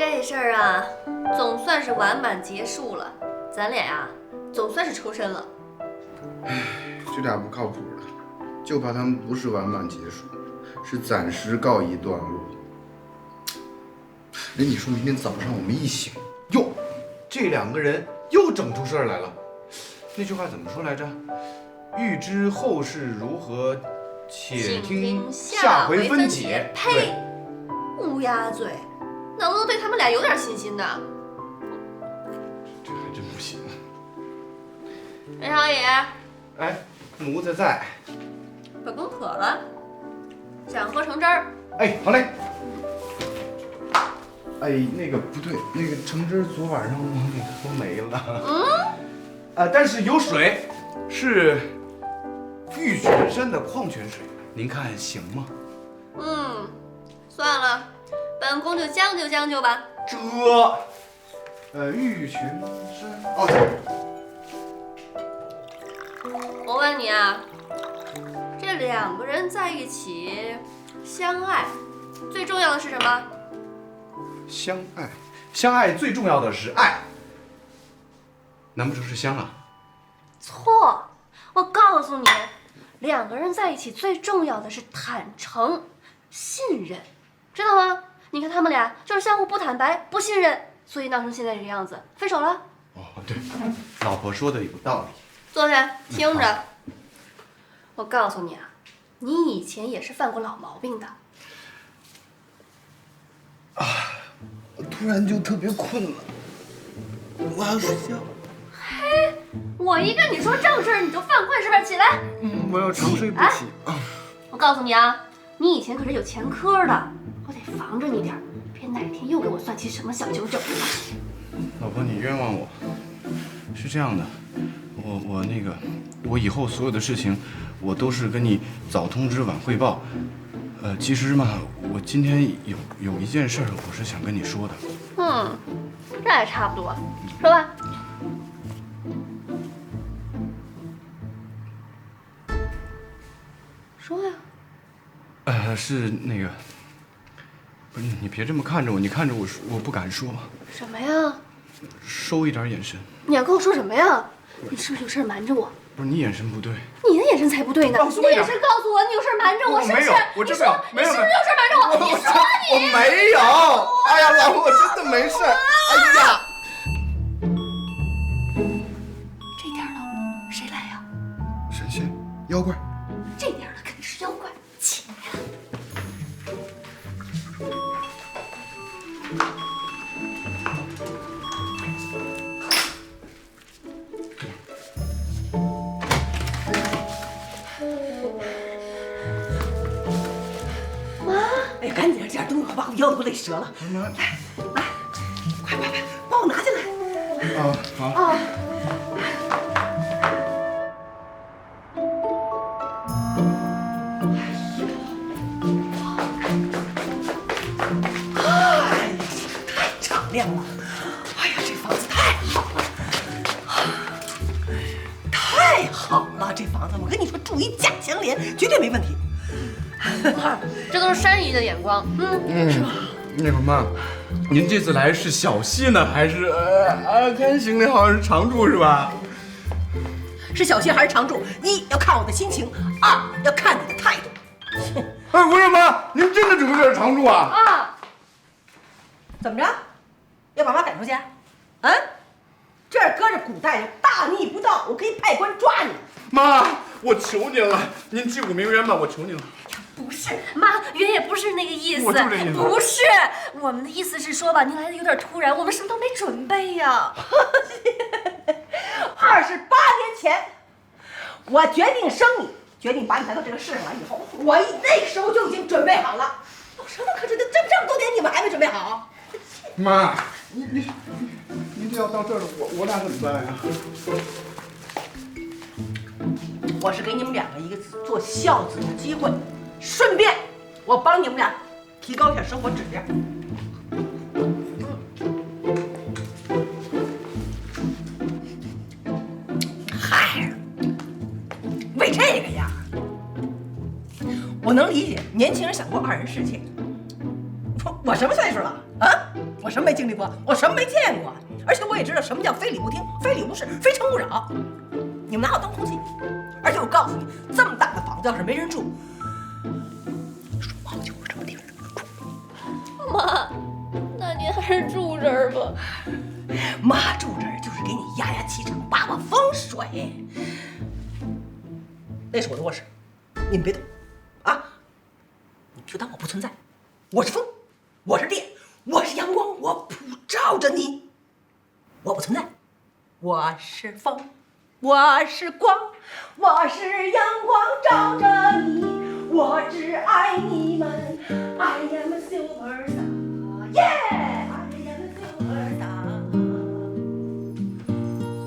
这事儿啊，总算是完满结束了，咱俩呀，总算是抽身了。唉，这俩不靠谱的，就怕他们不是完满结束，是暂时告一段落。哎，你说明天早上我们一醒，哟，这两个人又整出事儿来了。那句话怎么说来着？欲知后事如何，且听下回分解。呸！乌鸦嘴，能不能对他们俩有点信心呢？这还真不行。梅小野，哎，奴才在。本宫渴了，想喝橙汁儿。哎，好嘞。哎，那个不对，那个橙汁昨晚上我给喝没了。但是有水，是玉泉山的矿泉水，您看行吗？算了，本宫就将就将就吧。玉泉山哦。我问你啊，这两个人在一起相爱，最重要的是什么？相爱，相爱最重要的是爱，难不成是香啊？错，我告诉你，两个人在一起最重要的是坦诚、信任，知道吗？你看他们俩就是相互不坦白、不信任，所以闹成现在这个样子，分手了。哦，对，老婆说的有道理。坐下听着，我告诉你啊，你以前也是犯过老毛病的。我突然就特别困了，我要睡觉。嘿，我一跟你说正事儿，你就犯困是不是？起来！我要长睡不起。我告诉你啊，你以前可是有前科的，我得防着你点儿，别哪天又给我算起什么小九九来。老婆，你冤枉我。是这样的，我以后所有的事情，我都是跟你早通知晚汇报。其实嘛，我今天有一件事儿，我是想跟你说的。这还差不多，说吧。说呀。是那个，不是你别这么看着我，你看着我说，我不敢说。什么呀？收一点眼神。你要跟我说什么呀？你是不是有事瞒着我？不是你眼神不对。你的眼神才不对呢！你的眼神告诉我你有事瞒着我，是不是？我真没有，你是不是有事瞒着我？你说你！我没有。哎呀，老婆，我真的没事。哎呀，这点了，谁来呀？神仙，妖怪。这点了，肯定是妖怪。起来了。哎呀，赶紧点动作，把我腰都累折了。来，快，帮我拿进来。好。哎呀，太敞亮了！哎呀，这房子太好了，太好了！这房子，我跟你说，住一假相连，绝对没问题。这都是山姨的眼光，是吧？那个妈，您这次来是小戏呢，还是看行李好像是常住是吧？是小戏还是常住？一要看我的心情，二要看你的态度。哎，不是妈，您真的准备在这常住啊？怎么着？要把妈赶出去？这儿搁着古代人，大逆不道，我可以派官抓你。妈，我求您了，您击鼓鸣冤吧，我求您了。不是，妈，原也不是那个意思。我就这意思。不是，我们的意思是说吧，您来的有点突然，我们什么都没准备呀。28年前，我决定生你，决定把你带到这个世上来以后，我那时候就已经准备好了。有什么可准备？这么多年你们还没准备好？妈，您这要到这儿了，我俩怎么办呀？我是给你们两个一个做孝子的机会，顺便我帮你们俩提高一下生活质量。嗨，为这个呀，我能理解年轻人想过二人世界。我什么岁数了啊？我什么没经历过？我什么没见过？而且我也知道什么叫非礼勿听、非礼勿视、非诚勿扰。你们拿我当空气？而且我告诉你，这么大的房子要是没人住，说不好就我这么地方住。妈，那您还是住这儿吧。妈住这儿就是给你压压气场、把把风水。那是我的卧室，你们别动啊！你们就当我不存在。我是风，我是电，我是阳光，我普照着你。我不存在，我是风，我是光，我是阳光照着你，我只爱你们。I am a superstar, yeah, I am a superstar。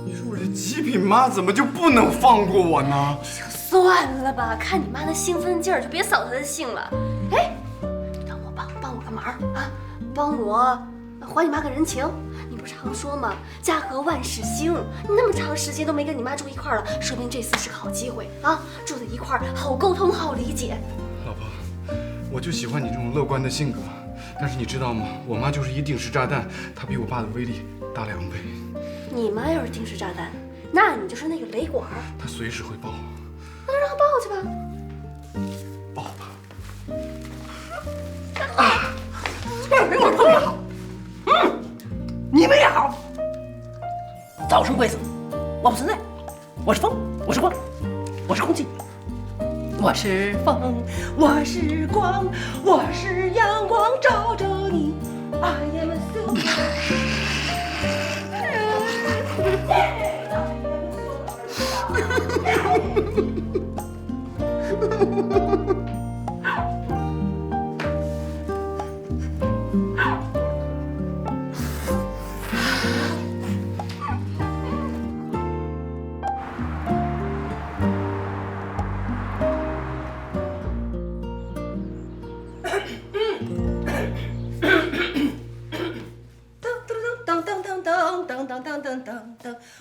你说我这极品妈怎么就不能放过我呢？算了吧，看你妈那兴奋劲儿，就别扫她的兴了。哎，你让我帮我个忙啊，帮我还你妈个人情。你不常说吗？家和万事兴。你那么长时间都没跟你妈住一块儿了，说明这次是个好机会啊！住在一块儿，好沟通，好理解。老婆，我就喜欢你这种乐观的性格。但是你知道吗？我妈就是一定时炸弹，她比我爸的威力大2倍。你妈要是定时炸弹，那你就是那个雷管，她随时会爆。那就让她爆去吧。爆吧！你们碰也好，你们也好，早生贵子。我不存在，我是风，我是光，我是空气，我是风，我是光，我是阳光照着你。I am a superstar。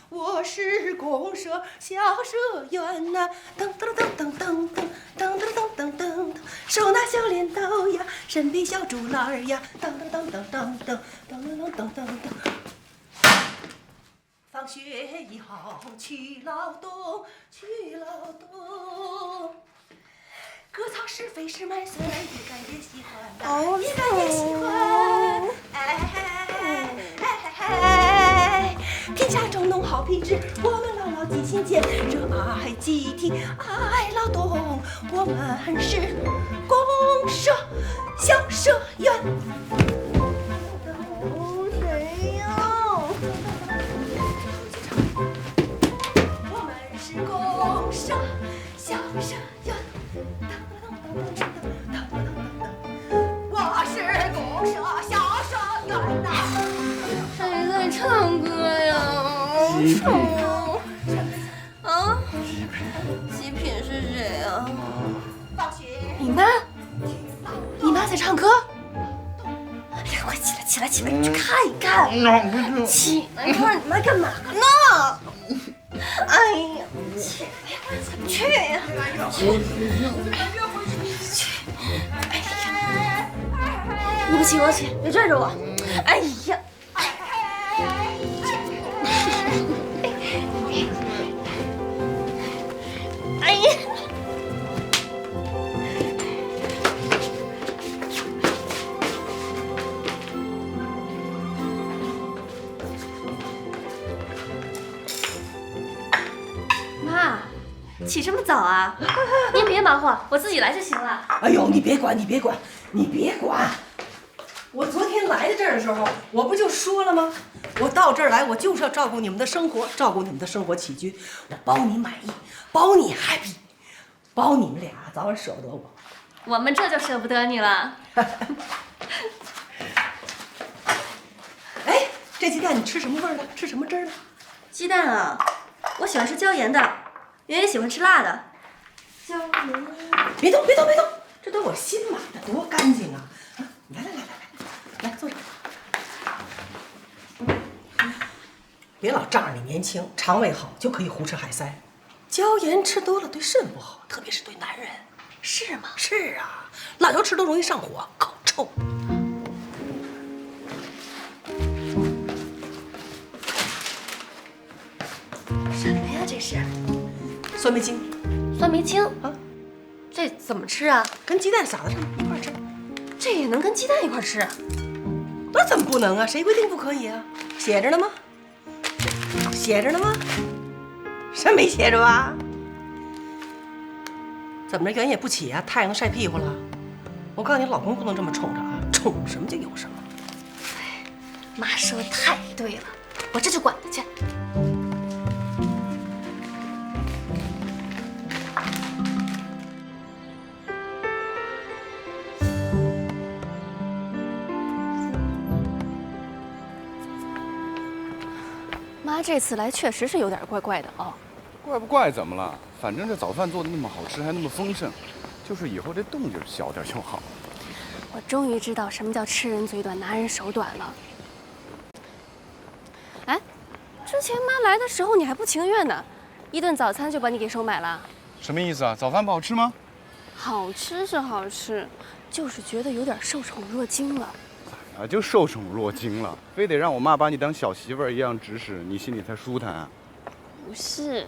我是公社小社员呐，噔噔噔噔噔噔噔噔噔噔噔，手拿小镰刀呀，身背小竹篮呀，噔噔噔噔噔噔噔噔噔噔噔。放学以后去劳动，去劳动。割草施肥是麦穗，也干也喜欢，也干也喜欢。天下种农好品质，我们牢牢记心间，热爱集体，爱劳动，我们是公社小社员。谁呀？我们是公社小社员。我是公社小社员呐。谁在唱歌呀？丑啊！极品是谁啊？你妈？你妈在唱歌？哎呀，快起来起来起来，你去看一看！起来，你看你妈干嘛呢？哎呀，去呀！去呀！哎呀！你不起我起，别拽着我！哎呀！哎呀！妈，起这么早啊？您别忙活，我自己来就行了。哎呦，你别管，你别管，你别管！我昨天来到这儿的时候，我不就说了吗？我到这儿来，我就是要照顾你们的生活，照顾你们的生活起居，我包你满意，包你 happy， 包你们俩早晚舍不得我。我们这就舍不得你了。哎，这鸡蛋你吃什么味儿的？吃什么汁儿的？鸡蛋啊，我喜欢吃椒盐的，圆圆喜欢吃辣的。椒盐。别动，别动，别动！这都我新买的，多干净啊！来来来来来，来坐这。别老仗着你年轻，肠胃好就可以胡吃海塞。椒盐吃多了对肾不好，特别是对男人。是吗？是啊，辣椒吃多容易上火，口臭。这是酸梅精酸梅精啊，这怎么吃啊？跟鸡蛋撒在上一块吃。这也能跟鸡蛋一块吃？那怎么不能啊？谁规定不可以啊？写着呢吗？写着呢吗？什么没写着啊？怎么着，原也不起啊？太阳都晒屁股了。我告诉你，老公不能这么宠着啊，宠什么就有什么。妈说的太对了，我这就管他去。妈这次来确实是有点怪怪的哦。怪不怪怎么了？反正这早饭做的那么好吃，还那么丰盛，就是以后这动静小点就好。我终于知道什么叫吃人嘴短，拿人手短了。哎，之前妈来的时候你还不情愿呢，一顿早餐就把你给收买了。什么意思啊？早饭不好吃吗？好吃是好吃，就是觉得有点受宠若惊了。啊，就受宠若惊了，非得让我妈把你当小媳妇儿一样指使，你心里才舒坦啊？不是，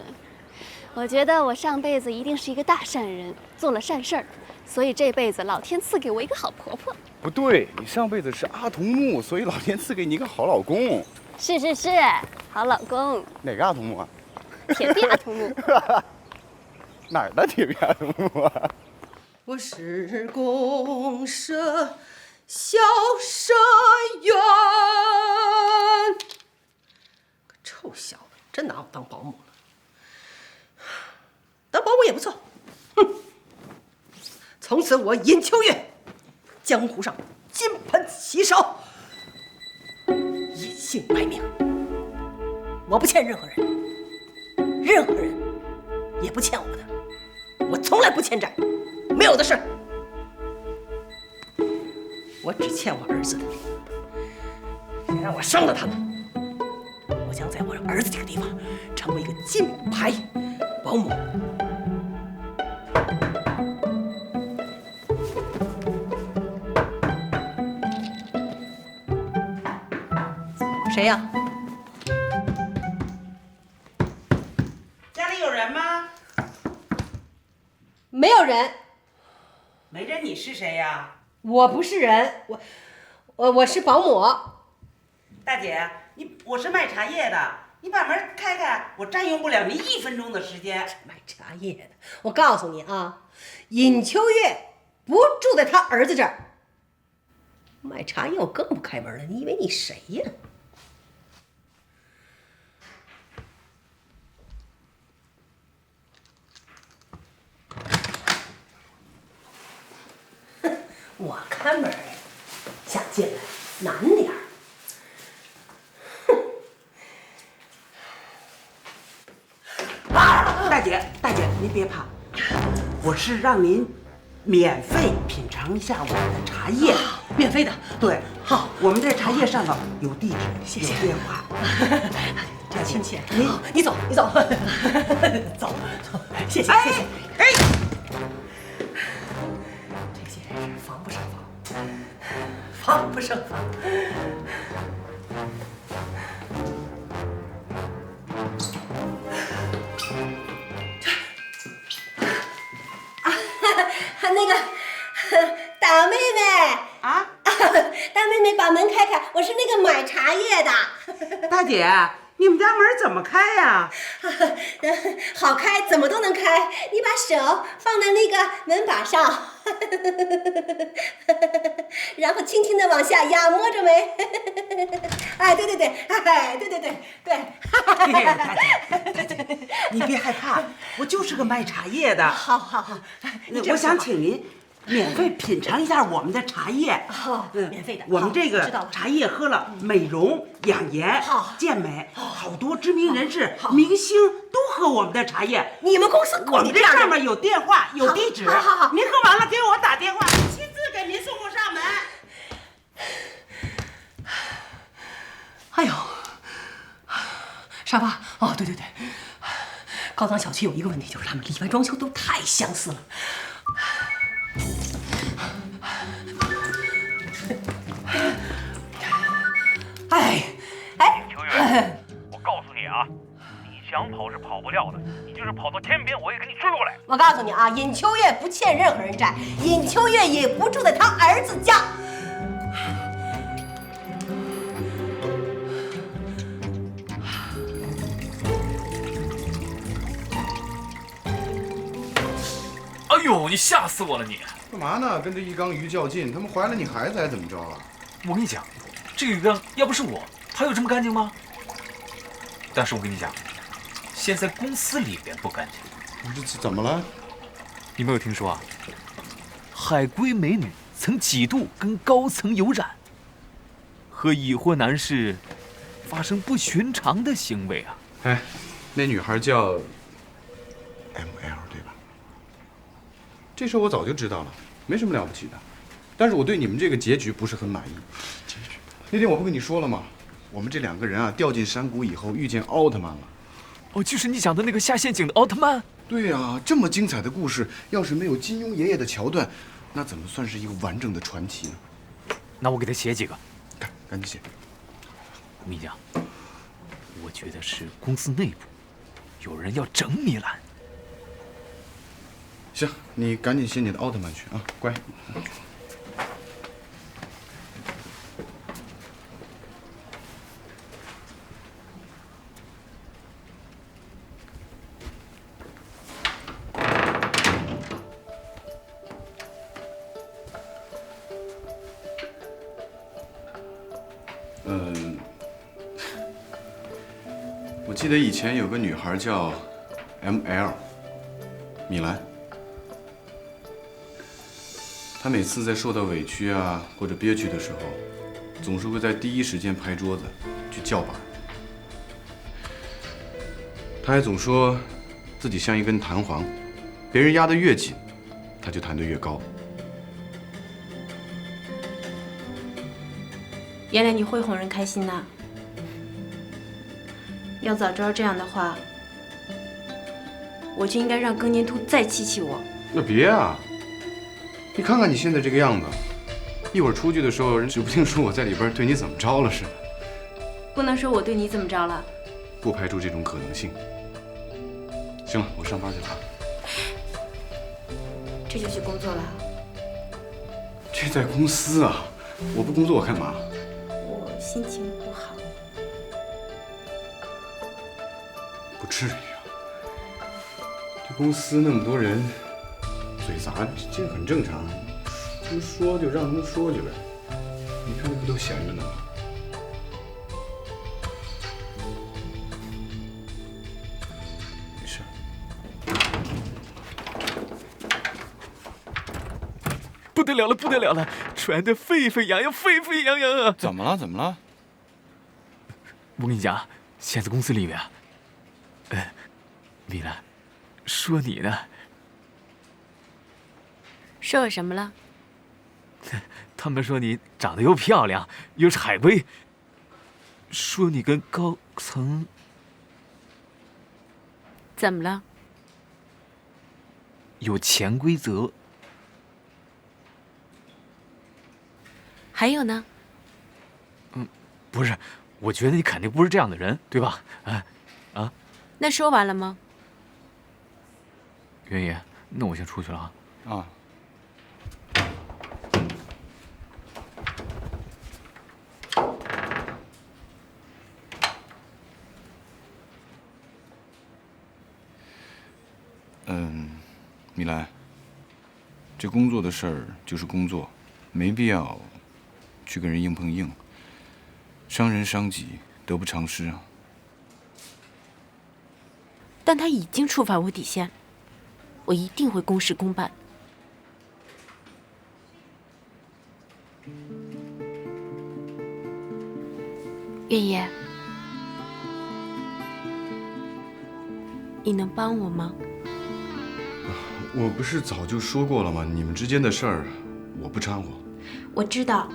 我觉得我上辈子一定是一个大善人，做了善事儿，所以这辈子老天赐给我一个好婆婆。不对，你上辈子是阿童木，所以老天赐给你一个好老公。是是是，好老公。哪个阿童木啊？铁臂阿童木。哪儿的铁臂阿童木啊？我是公社小社员，个臭小子，真拿我当保姆了。当保姆也不错，哼！从此我尹秋月，江湖上金盆洗手，隐姓埋名。我不欠任何人，任何人也不欠我的，我从来不欠债，没有的事。我只欠我儿子的，谁让我生了他们，我将在我儿子这个地方成为一个金牌保姆。谁呀？家里有人吗？没有人，没人，你是谁呀？我不是人，我是保姆。大姐，我是卖茶叶的，你把门开开，我占用不了您1分钟的时间。卖茶叶的，我告诉你啊，尹秋月不住在他儿子这儿。卖茶叶我更不开门了，你以为你谁呀？我看门，想进来难点儿。大姐，您别怕，我是让您免费品尝一下我们的茶叶，免费的。对，好，我们这茶叶上头有地址，谢谢有电话，这亲切。您你走，走，谢谢，谢谢。哎，这些人是防不胜防，防不胜防。那个大妹妹啊，大妹妹把门开开，我是那个买茶叶的。大姐，你们家门怎么开呀？好开，怎么都能开。你把手放在那个门把上，然后轻轻的往下压，摸着没？哎，对对对，哎，对对对对。大姐，你别害怕，我就是个卖茶叶的。好好好，我想请您免费品尝一下我们的茶叶。好，免费的。我们这知道了个茶叶喝了美容养颜、健美，好多知名人士、明星都喝我们的茶叶。你们公司我们这上面有电话、有地址。好，您喝完了给我打电话，亲自给您送货上门。哎呦，沙发哦，对对对，高档小区有一个问题，就是他们里外装修都太相似了。秋月，我告诉你啊，你想跑是跑不掉我的，你就是跑到天边，我也给你追过来。我告诉你啊，尹秋月不欠任何人债，尹秋月也不住在他儿子家。哎呦，你吓死我了你！干嘛呢？跟这一缸鱼较劲，他们怀了你孩子还怎么着啊？我跟你讲，这个鱼缸要不是我，它有这么干净吗？但是我跟你讲，现在公司里边不干净。这怎么了？你没有听说啊？海归美女曾几度跟高层有染，和已婚男士发生不寻常的行为啊！哎，那女孩叫 ML 对吧？这事我早就知道了，没什么了不起的。但是我对你们这个结局不是很满意。结局？那天我不跟你说了吗？我们这两个人啊，掉进山谷以后遇见奥特曼了。哦，就是你讲的那个下陷阱的奥特曼。对呀，这么精彩的故事，要是没有金庸爷爷的桥段，那怎么算是一个完整的传奇呢？那我给他写几个，赶紧写。我跟你讲，我觉得是公司内部有人要整米兰。行，你赶紧写你的奥特曼去啊，乖。我记得以前有个女孩叫 ML， 米兰。她每次在受到委屈啊或者憋屈的时候，总是会在第一时间拍桌子去叫板。她还总说自己像一根弹簧，别人压得越紧，她就弹得越高。原来你会哄人开心呐！要早知道这样的话，我就应该让更年兔再气气我。那别啊！你看看你现在这个样子，一会儿出去的时候，人指不定说我在里边对你怎么着了似的。不能说我对你怎么着了。不排除这种可能性。行了，我上班去了。这就去工作了？这在公司啊，我不工作干嘛？我心情不好。不至于啊！这公司那么多人，嘴杂，这很正常。他们说就让他们说去呗。你看这不都闲着呢吗？没事。不得了了，不得了了，传得沸沸扬扬，沸沸扬扬啊！怎么了？怎么了？我跟你讲，现在公司里面啊，米兰，说你呢。说我什么了？他们说你长得又漂亮，又是海归，说你跟高层怎么了？有潜规则。还有呢？不是，我觉得你肯定不是这样的人，对吧？那说完了吗？袁爷，那我先出去了啊。啊。米兰，这工作的事儿就是工作，没必要去跟人硬碰硬，伤人伤己，得不偿失啊。但他已经触犯我底线，我一定会公事公办。月爷，你能帮我吗？我不是早就说过了吗？你们之间的事儿，我不掺和。我知道，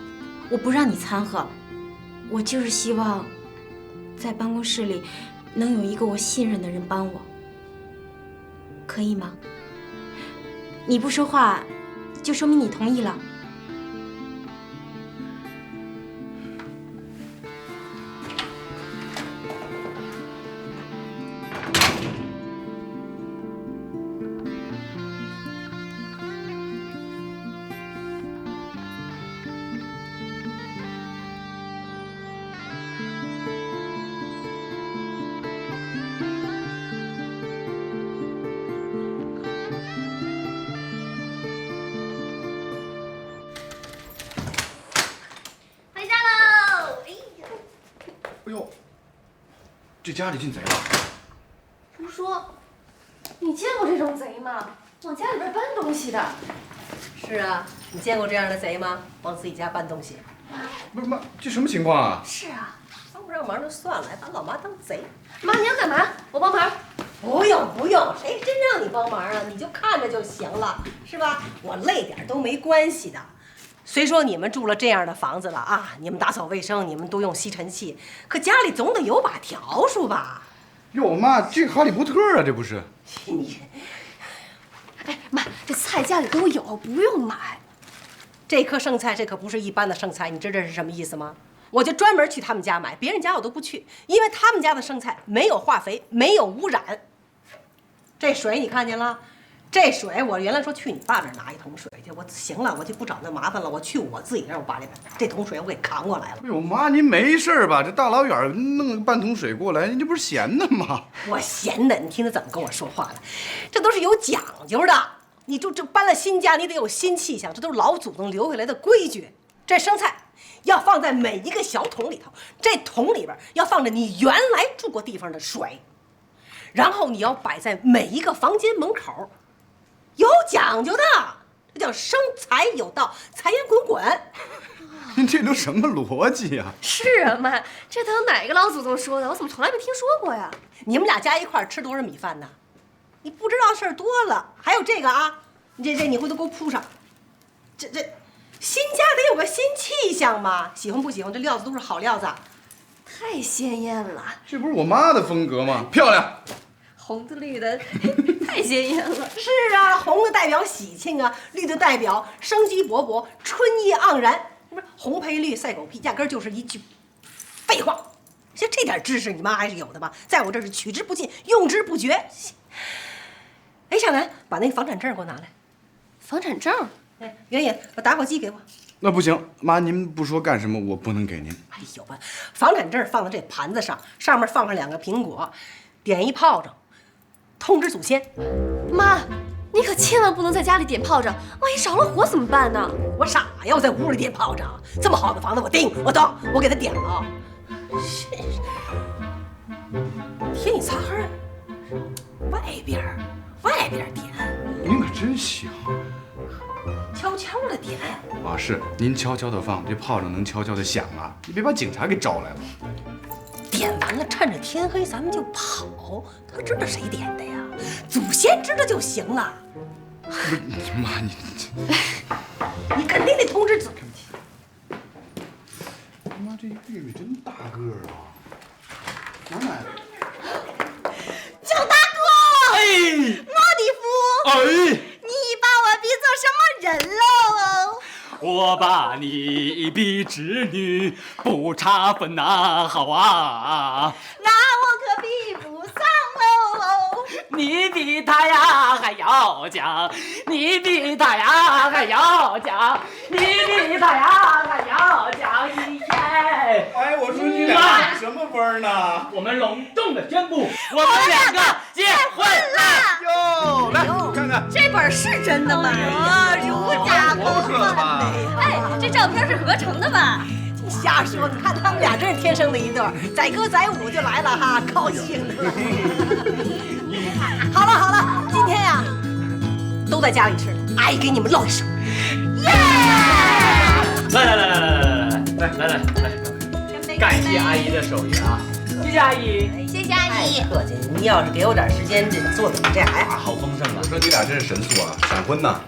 我不让你掺和，我就是希望，在办公室里能有一个我信任的人帮我，可以吗？你不说话，就说明你同意了。这家里进贼了。胡说！你见过这种贼吗？往家里边搬东西的。是啊，你见过这样的贼吗？往自己家搬东西？不是妈，这什么情况啊？是啊。帮不上忙就算了，还把老妈当贼。妈，你要干嘛？我帮忙。不用不用，谁真让你帮忙啊？你就看着就行了，是吧？我累点都没关系的。虽说你们住了这样的房子了啊，你们打扫卫生，你们都用吸尘器，可家里总得有把笤帚吧？哟妈，这哈利波特啊，这不是？你，哎妈，这菜家里都有，不用买。这颗剩菜，这可不是一般的剩菜，你知道这是什么意思吗？我就专门去他们家买，别人家我都不去，因为他们家的剩菜没有化肥，没有污染。这水你看见了？这水我原来说去你爸那儿拿一桶水去，我行了，我就不找那麻烦了，我去我自己那儿我爸那边，这桶水我给扛过来了。哎呦妈，您没事吧？这大老远弄个半桶水过来，您这不是闲的吗？我闲的，你听他怎么跟我说话的？这都是有讲究的。你就这搬了新家，你得有新气象，这都是老祖宗留下来的规矩。这生菜要放在每一个小桶里头，这桶里边要放着你原来住过地方的水，然后你要摆在每一个房间门口，有讲究的，这叫生财有道，财源滚滚。您这都什么逻辑呀？是啊，妈，这都哪个老祖宗说的？我怎么从来没听说过呀？你们俩加一块吃多少米饭呢？你不知道事儿多了。还有这个啊，这你回头给我铺上。这新家得有个新气象嘛，喜欢不喜欢？这料子都是好料子。太鲜艳了，这不是我妈的风格吗？漂亮。红的绿的，太鲜艳了。是啊，红的代表喜庆啊，绿的代表生机勃勃、春意盎然。不是红配绿赛狗屁，压根儿就是一句废话。像这点知识，你妈还是有的吧？在我这是取之不尽，用之不绝。哎，向南，把那个房产证给我拿来。房产证？哎，袁野，把打火机给我。那不行，妈，您不说干什么，我不能给您。哎呦吧，房产证放在这盘子上，上面放上2个苹果，点一炮仗，通知祖先。妈，你可千万不能在家里点炮仗，万一着了火怎么办呢？我傻呀，我在屋里点炮仗。这么好的房子，我给他点了。天一擦黑，外边点，您可真行悄悄的点。啊！是您悄悄的放，这炮仗能悄悄的响啊！你别把警察给招来了。点完了，趁着天黑咱们就跑。他知道谁点的呀？祖先知道就行了。不是，妈，你肯定得通知祖。妈，这玉米真大个儿啊！哪买的？九大哥，哎，莫里夫，哎，你把我比作什么人喽？我把你比织女，不差分呐，好啊！那我可比不上喽。你比他呀还要强，你比他呀还要强，你比他呀还要强一些。哎，我说你俩什么风呢？我们隆重的宣布，我们2个结婚啦！哟，来看看，这本是真的吗？如假包换。哎，这照片是合成的吧？瞎说！你看他们俩真是天生的一对儿，载歌载舞就来了哈，高兴的了。好了，今天呀，都在家里吃，阿姨给你们露一手。来，感谢阿姨的手艺啊！谢谢阿姨，谢谢阿姨。客气，你要是给我点时间，这做的这还好。好丰盛啊！我说你俩真是神速啊！闪婚呐？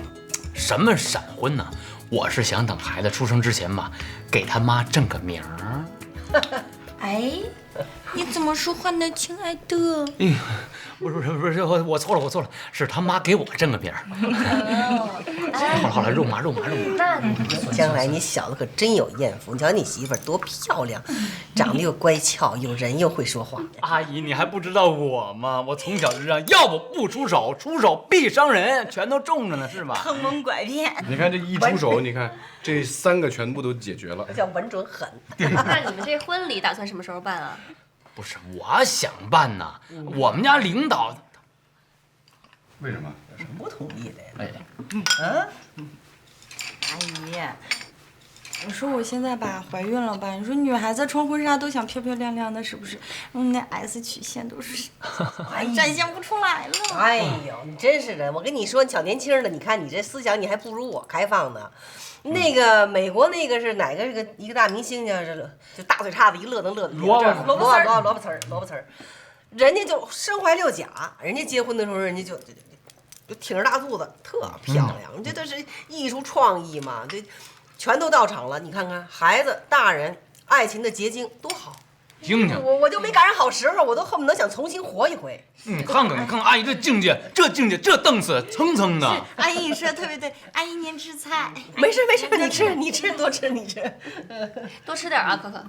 什么闪婚呢？我是想等孩子出生之前吧，给他妈正个名儿。哎，你怎么说话呢，亲爱的？哎，不是，我错了，是他妈给我正个名儿。好了，肉麻。将来你小子可真有艳福，你瞧你媳妇儿多漂亮，长得又乖巧，有人又会说话。阿姨，你还不知道我吗？我从小就这样，要不出手，出手必伤人，全都中着呢，是吧？坑蒙拐骗。你看这一出手，你看这3个全部都解决了。叫稳准狠。那你们这婚礼打算什么时候办啊？不是，我想办呐，我们家领导。为什么？不同意的呀？哎，阿姨，我说我现在吧怀孕了吧？你说女孩子穿婚纱都想漂漂亮亮的，是不是？那 S 曲线都是展现不出来了。哎呦，你真是的！我跟你说，你小年轻的，你看你这思想，你还不如我开放呢。那个美国那个是哪个？是一个大明星叫就大嘴叉子一乐能乐的萝卜丝儿，人家就身怀6甲，人家结婚的时候人家就挺着大肚子，特漂亮。这都是艺术创意嘛，这全都到场了。你看看孩子、大人，爱情的结晶多好。听听，我就没赶上好时候，我都恨不得想重新活一回。你看看阿姨这境界，这档次蹭蹭的。阿姨你说的特别对，阿姨您吃菜。没事，你吃多吃，你吃，多吃点啊，可可。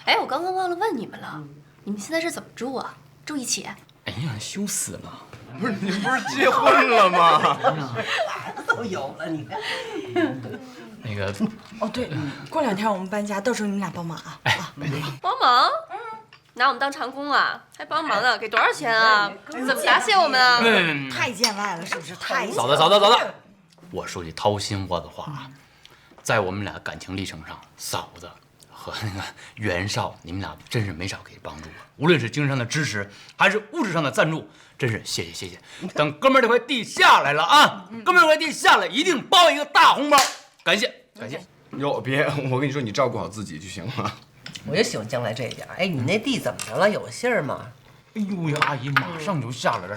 哎，我刚刚忘了问你们了，你们现在是怎么住啊？住一起？哎呀，羞死了！不是你们不是结婚了吗？都有了，你看。那个哦对，过2天我们搬家，到时候你们俩帮忙啊。帮忙？拿我们当长工啊？还帮忙呢？给多少钱啊？怎么答谢我们啊？太见外了，是不是？太嫂子，我说句掏心窝子话啊，在我们俩感情历程上，嫂子和那个袁绍，你们俩真是没少给帮助我，无论是精神上的支持，还是物质上的赞助，真是谢谢。等哥们儿这块地下来了啊，哥们儿这块地下来，一定包一个大红包，感谢。哟，别，我跟你说，你照顾好自己就行了。我就喜欢将来这一点。哎，你那地怎么着了？有信儿吗？哎呦呀，阿姨马上就下来了，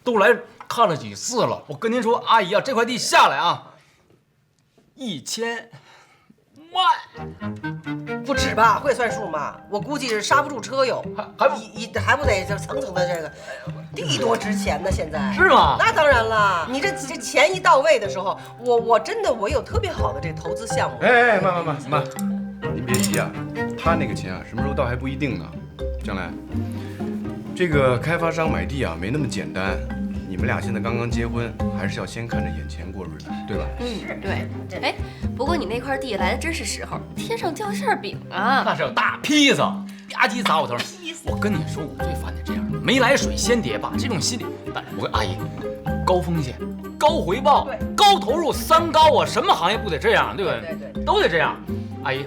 都来看了几次了。我跟您说，阿姨啊，这块地下来啊，1000万，不止吧？会算数吗？我估计是刹不住车哟，还不得就层层的这个地多值钱呢？现在是吗？那当然了，你这钱一到位的时候，我真的有特别好的这投资项目。哎，慢，您别急啊，他那个钱啊，什么时候到还不一定呢。将来这个开发商买地啊，没那么简单。你们俩现在刚刚结婚，还是要先看着眼前过日子，对吧？对。哎，不过你那块地来的真是时候，天上掉馅饼啊！那是有大坯子，吧唧砸我头上。我跟你说，我最烦的这样的，没来水先叠坝，这种心理。我跟阿姨，高风险、高回报、高投入3高啊，什么行业不得这样，对不对？对，都得这样。阿姨，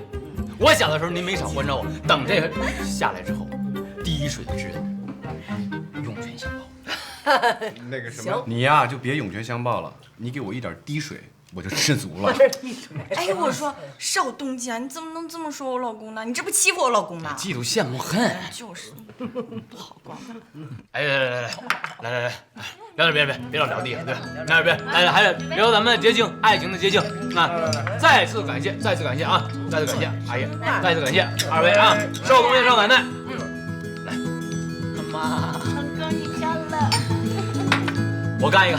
我小的时候您没少关照我，等这个下来之后，滴水之恩，涌泉相报。那个什么，你呀就别涌泉相报了，你给我一点滴水，我就知足了。哎，我说邵东家，你怎么能这么说我老公呢？你这不欺负我老公呢？嫉妒、羡慕、恨，就是不好光。哎，来，别老聊地了，对吧？别，来，还是聊咱们结晶，爱情的结晶。那再次感谢啊，再次感谢阿姨，再次感谢2位啊，邵东家、邵奶奶。来，妈，哥你干了。我干一个，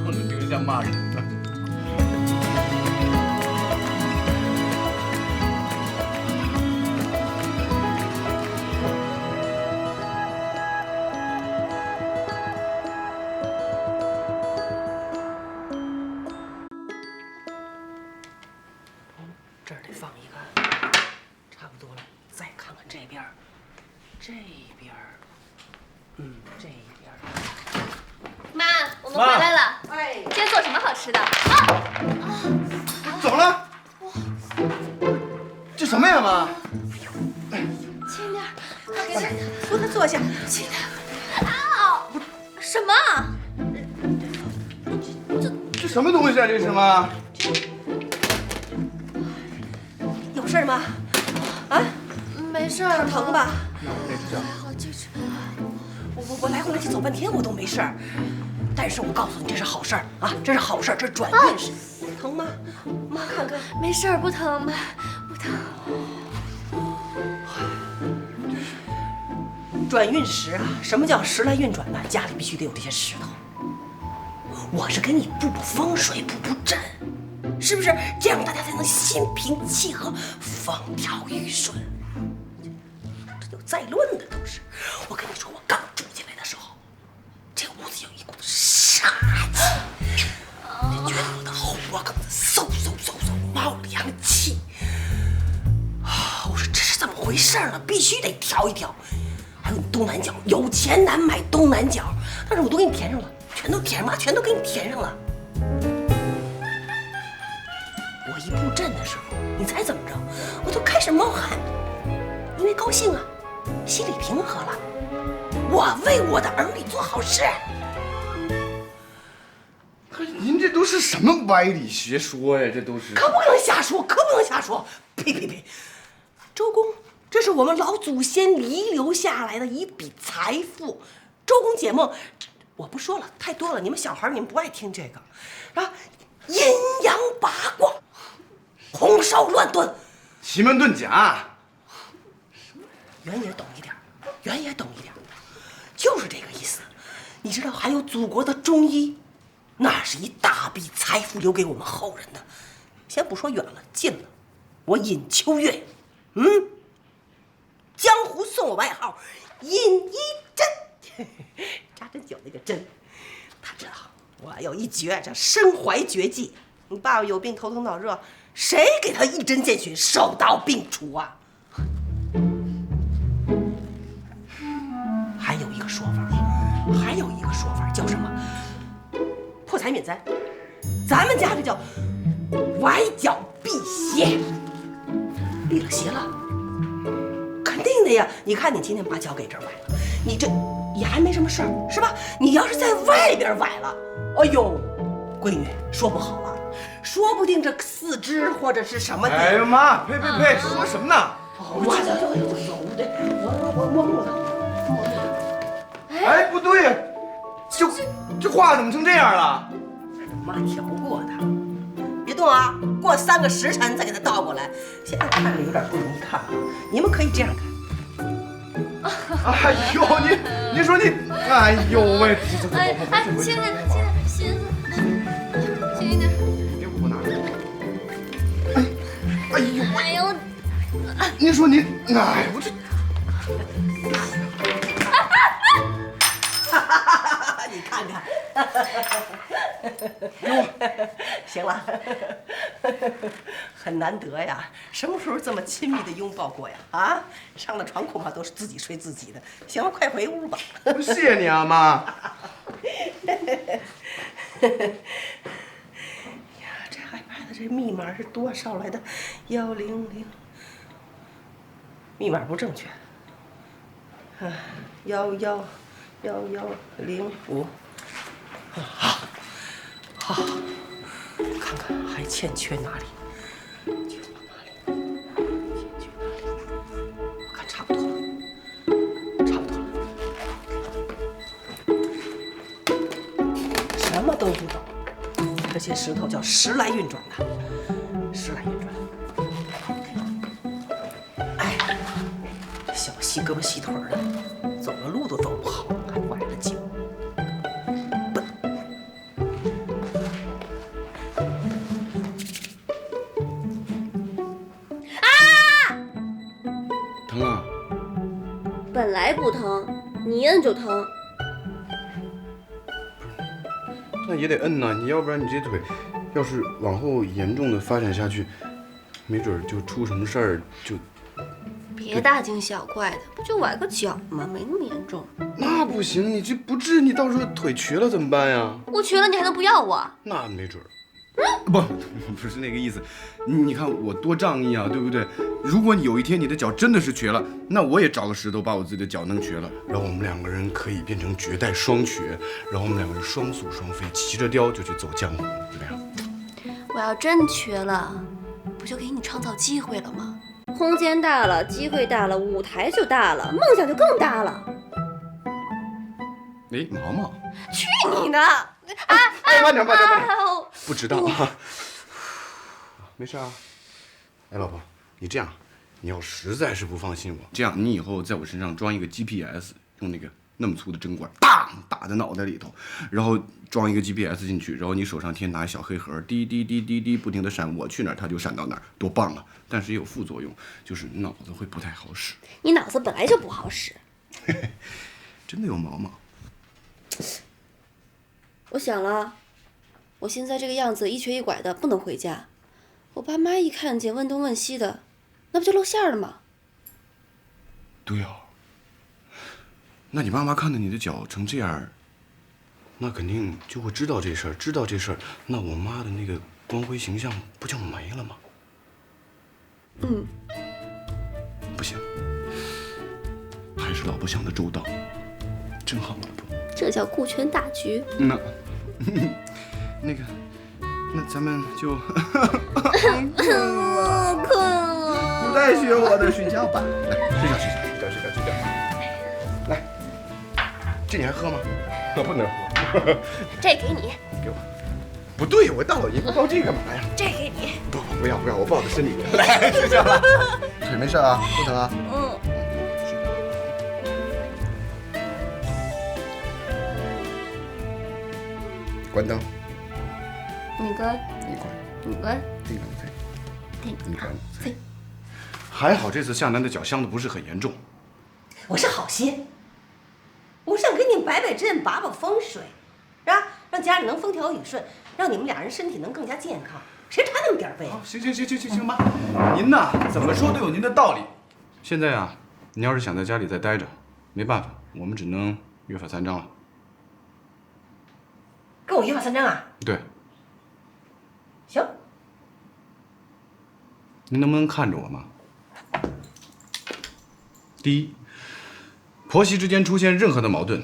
我们听着像骂人呢。这儿得放一个，差不多了。再看看这边，这边，这边。妈，我们回来了。哎，今天做什么好吃的？怎么了？这什么呀，妈？轻点，扶他坐下。轻点。啊！什么？这什么东西啊？这是妈？有事吗？啊？没事儿，疼吧？好记住。我来回来去走半天，我都没事儿。但是我告诉你，这是好事儿啊，这是好事儿，这是转运势。疼吗？妈看看。没事儿，不疼，妈，不疼。转运石啊，什么叫时来运转呢？家里必须得有这些石头。我是给你布风水，布阵，是不是？这样大家才能心平气和，风调雨顺。这有再论的都是。我跟你说，我刚住进来的时候，这屋子有一股杀气，就觉得我的后脖梗子嗖冒凉气。啊，我说这是怎么回事呢？必须得调一调。还有你东南角，有钱难买东南角，但是我都给你填上了，全都填上了，全都给你填上了。我一布阵的时候，你猜怎么着？我都开始冒汗，因为高兴啊，心里平和了。我为我的儿女做好事。您这都是什么歪理邪说呀？这都是可不能瞎说，可不能瞎说！呸呸呸！周公，这是我们老祖先遗留下来的一笔财富。周公解梦，我不说了，太多了，你们小孩你们不爱听这个啊。阴阳八卦，红烧乱炖，奇门遁甲，圆也懂一点，圆也懂一点，就是这个意思。你知道还有祖国的中医，那是一大笔财富留给我们后人的。先不说远了，近了，我尹秋月，江湖送我外号尹一针，扎针灸那个针。他知道我有一绝，这身怀绝技。你爸爸有病头疼脑热，谁给他一针见血，手到病除啊？还有一个说法，叫什么？破财免灾。咱们家这叫崴脚辟邪，辟了邪了，肯定的呀。你看你今天把脚给这儿崴了，你这也还没什么事儿，是吧？你要是在外边崴了，哎呦，闺女说不好了，说不定这四肢或者是什么的。哎呀妈，呸，说什么呢？我摸它。哎，不对呀，这话怎么成这样了？妈调过的，别动啊！过3个时辰再给它倒过来。现在看着有点不容易看啊，你们可以这样看。哎呦，你说你，哎呦喂，亲子，寻思，轻一点。别给我拿着。哎呦喂，哎呦，您说您，哎，我这。你看看，行了，很难得呀，什么时候这么亲密的拥抱过呀？啊，上了床恐怕都是自己睡自己的。行了，快回屋吧。谢谢你啊，妈。呀，这害怕的这密码是多少来的？100，密码不正确。111105。好，看看还欠缺哪里？我看差不多了，什么都不懂。这些石头叫时来运转的，时来运转。哎，小细胳膊细腿的，走个路都走不好，还崴了脚。疼啊！本来不疼，你一摁就疼。那也得摁呐，你要不然你这腿，要是往后严重的发展下去，没准就出什么事儿就。别大惊小怪的，不就崴个脚吗？没那么严重。那不行，你这不治，你到时候腿瘸了怎么办呀？我瘸了，你还能不要我？那没准儿。不是那个意思，你看我多仗义啊，对不对？如果你有一天你的脚真的是瘸了，那我也找个石头把我自己的脚弄瘸了，然后我们两个人可以变成绝代双瘸，然后我们两个人双宿双飞，骑着貂就去走江湖，怎么样？我要真瘸了，不就给你创造机会了吗？空间大了，机会大了，舞台就大了，梦想就更大了。哎，毛毛，去你的！慢点，哎不知道啊，没事啊。哎，老婆，你这样，你要实在是不放心我，这样你以后在我身上装一个 GPS， 用那个那么粗的针管，当打在脑袋里头，然后装一个 GPS 进去，然后你手上天拿一小黑盒，滴滴滴滴滴不停的闪，我去哪儿它就闪到哪儿，多棒啊！但是也有副作用，就是脑子会不太好使。你脑子本来就不好使。真的有毛毛。我想了，我现在这个样子一瘸一拐的，不能回家。我爸妈一看见问东问西的，那不就露馅了吗？对啊。那你爸妈看到你的脚成这样，那肯定就会知道这事儿。知道这事儿，那我妈的那个光辉形象不就没了吗？不行，还是老婆想的周到，真好，老婆。这叫顾全大局。那咱们就困了。不带学我的，睡觉吧。来，睡觉。来，这你还喝吗？我不能喝。这给你。给我。不对，我大老爷们抱这干嘛呀？这给你。不要，我抱在身里面。来，睡觉了。腿没事啊，不疼啊。睡觉。关灯。你关。还好这次夏楠的脚伤的不是很严重。我是好心，我想给你们摆摆阵，把风水，是吧？让家里能风调雨顺，让你们俩人身体能更加健康。谁差那么点背？行，妈，您呐怎么说都有您的道理。现在啊，你要是想在家里再待着，没办法，我们只能约法三章了。跟我约法三章啊？对。行。您能不能看着我吗？第一，婆媳之间出现任何的矛盾，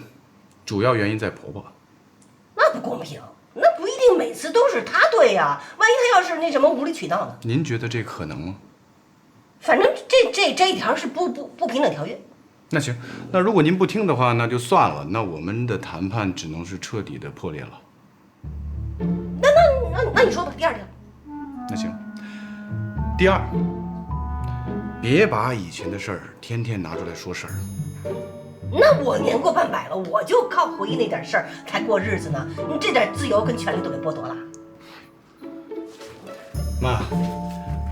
主要原因在婆婆。那不公平，那不一定每次都是她对呀。万一她要是那什么无理取闹呢？您觉得这可能吗？反正这一条是不平等条约。那行，那如果您不听的话，那就算了。那我们的谈判只能是彻底的破裂了。那你说吧，第二条。那行，第二，别把以前的事儿天天拿出来说事儿。那我年过半百了，我就靠回忆那点事儿才过日子呢。你这点自由跟权利都给剥夺了。妈，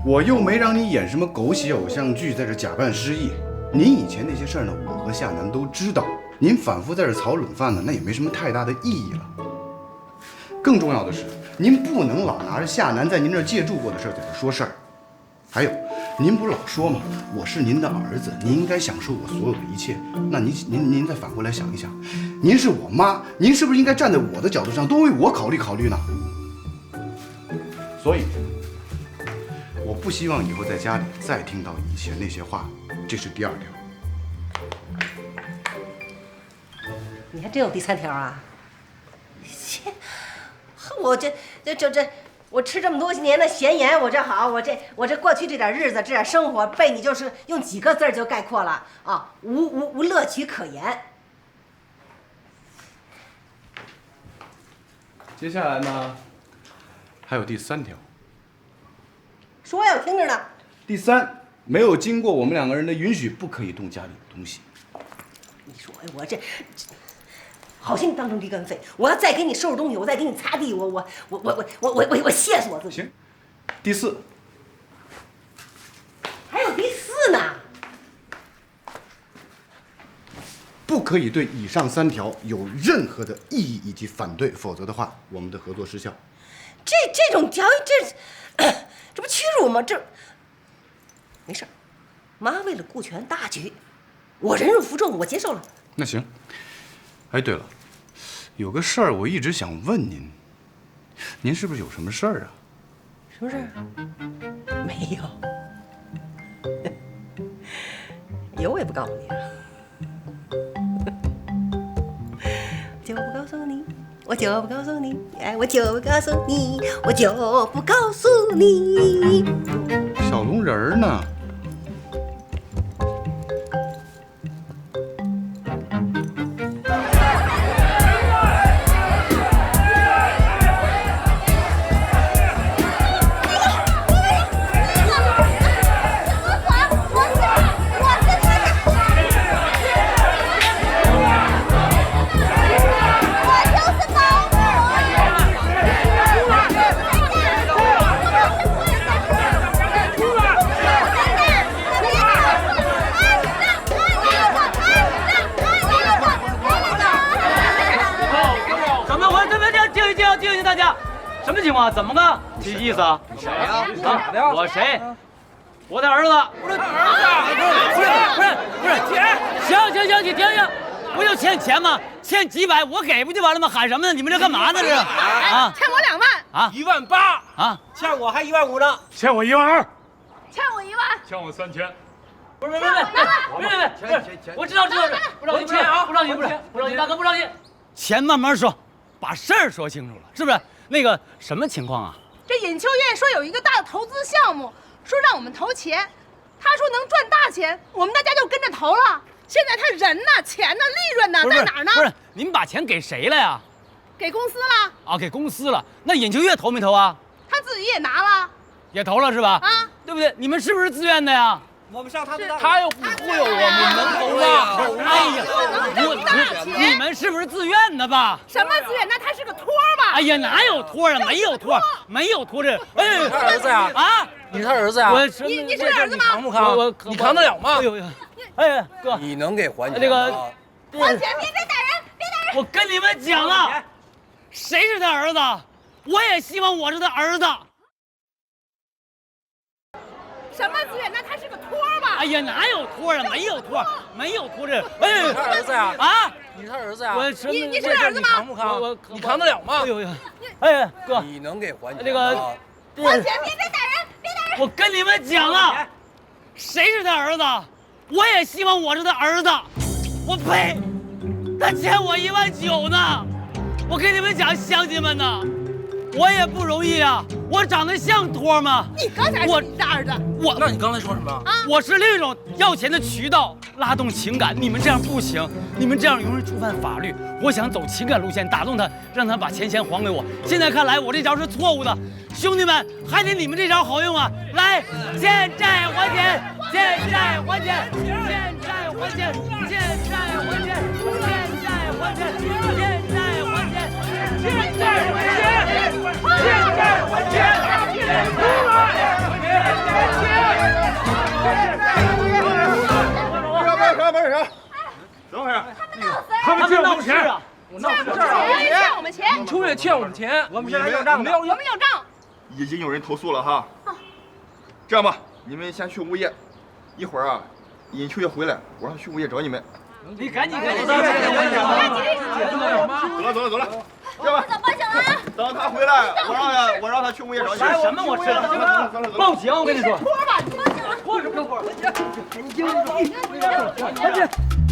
我又没让你演什么狗血偶像剧，在这假扮失忆。您以前那些事儿呢，我和夏楠都知道。您反复在这炒冷饭呢，那也没什么太大的意义了。更重要的是，您不能老拿着夏楠在您这儿借住过的事儿在这说事儿。还有，您不是老说吗？我是您的儿子，您应该享受我所有的一切。那您再反过来想一想，您是我妈，您是不是应该站在我的角度上，多为我考虑考虑呢？所以，我不希望以后在家里再听到以前那些话，这是第二条。你还真有第三条啊？切，我吃这么多年的闲言，我这过去这点日子，这点生活，被你就是用几个字就概括了啊，无乐趣可言。接下来呢，还有第三条。说呀，我听着呢。第三，没有经过我们两个人的允许，不可以动家里的东西。你说，哎，我这好心当成地干废，我要再给你收拾东西，我再给你擦地，我谢死我自己。行。第四，还有第四呢。不可以对以上三条有任何的异议以及反对，否则的话，我们的合作失效。这种条约，这不屈辱吗？这没事，妈为了顾全大局，我忍辱负重，我接受了。那行。哎，对了，有个事儿我一直想问您，您是不是有什么事儿啊？什么事儿？没有，有我也不告诉你。就不告诉你，我就不告诉你，哎，我就不告诉你，我就不告诉你。小龙人儿呢？什么情况？怎么个意思啊？谁呀？我谁？我的儿子。不是，行，你停停！不就欠钱吗？欠几百，我给不就完了吗？喊什么呢？你们这干嘛呢？这啊？欠我2万。啊18000啊，欠我还15000呢，欠我12000，欠我1万，欠我3000。不是，我知道，不着急，大哥不着急，钱慢慢说，把事儿说清楚了，是不是？那个什么情况啊？这尹秋月说有一个大的投资项目，说让我们投钱，他说能赚大钱，我们大家就跟着投了。现在他人呢、钱呢、利润呢，在哪儿呢？不是，你们把钱给谁了呀？给公司了啊，给公司了。那尹秋月投没投啊？他自己也拿了，也投了是吧？啊，对不对？你们是不是自愿的呀？我们上他的当。他又不忽悠我们，能投吗？哎呀，你们是不是自愿的吧？什么自愿？那他是个托吧？哎呀，哪有托啊？没有托，没有托这。哎，你他儿子呀？啊，你是他儿子呀？你是儿子吗？扛不扛？你扛得了吗？哎呦呀，哎哥，你能给还钱？这个还钱！别打人！别打人！我跟你们讲啊，谁是他儿子？我也希望我是他儿子。什么资源？那他是个托吧？哎呀，哪有托啊？没有托，没有托这。哎，你他儿子呀？啊，你是他儿子呀？你是他儿子吗？你扛不扛？你扛得了吗？哎呦呀，哎哥，你能给还钱？这个还钱！别打人！别打人！我跟你们讲啊，谁是他儿子？我也希望我是他儿子。我呸！他欠我19000呢。我跟你们讲，乡亲们呐，我也不容易啊。我长得像托吗？你刚才说你是儿子，那你刚才说什么？啊，我是另一种要钱的渠道，拉动情感。你们这样不行，你们这样容易触犯法律。我想走情感路线，打动他，让他把钱先还给我。现在看来，我这招是错误的。兄弟们，还得你们这招好用啊！来，欠债还钱，欠债还钱，欠债还钱，欠债还钱，欠债还钱，欠债还钱，欠债还钱，欠债还钱。等会儿，他们欠我们钱啊！欠我们钱，秋月欠我们钱，我们现在要账，我们有账。已经有人投诉了哈。这样吧，你们先去物业，一会儿啊，尹秋月回来，我让他去物业找你们。你赶紧，走了。这样吧，等他回来，我让他去物业找你们。什么？我知道，报警！我跟你说，拖什么拖？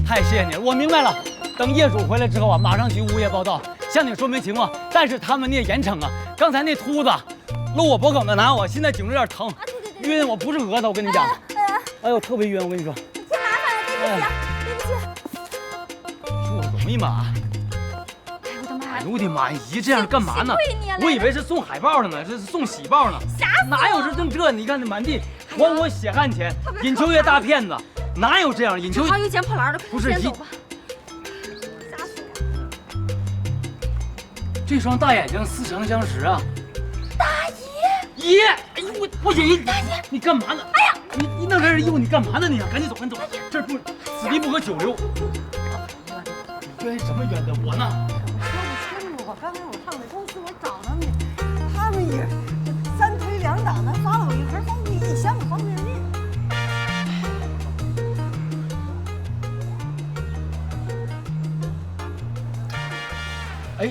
太谢谢你了，我明白了。等业主回来之后啊，马上去物业报道，向你说明情况。但是他们你也严惩啊！刚才那秃子搂我脖梗子拿我，现在颈子有点疼，晕。我不是讹他，我跟你讲。哎呦，特别晕，我跟你说。挺麻烦的，对不起。说我容易吗？哎呦我的妈呀！哎呦我的妈呀！姨这样干嘛呢？你我以为是送海报的呢，这是送喜报呢。哪有这这？你看这满地还我血汗钱，尹秋月大骗子，哪有这样？尹秋月好有捡破烂的，不是先走吧。这双大眼睛似曾相识啊！大姨，姨，哎呦我爷爷，你干嘛呢？哎呀，你弄这衣服你干嘛呢？你赶紧走，赶紧走，这不此地不可久留。你冤什么冤的？我呢？我说不清楚，我刚才我上那公司我找他们去，他们也三推两挡的发了我一盒方便面，1箱的方便面。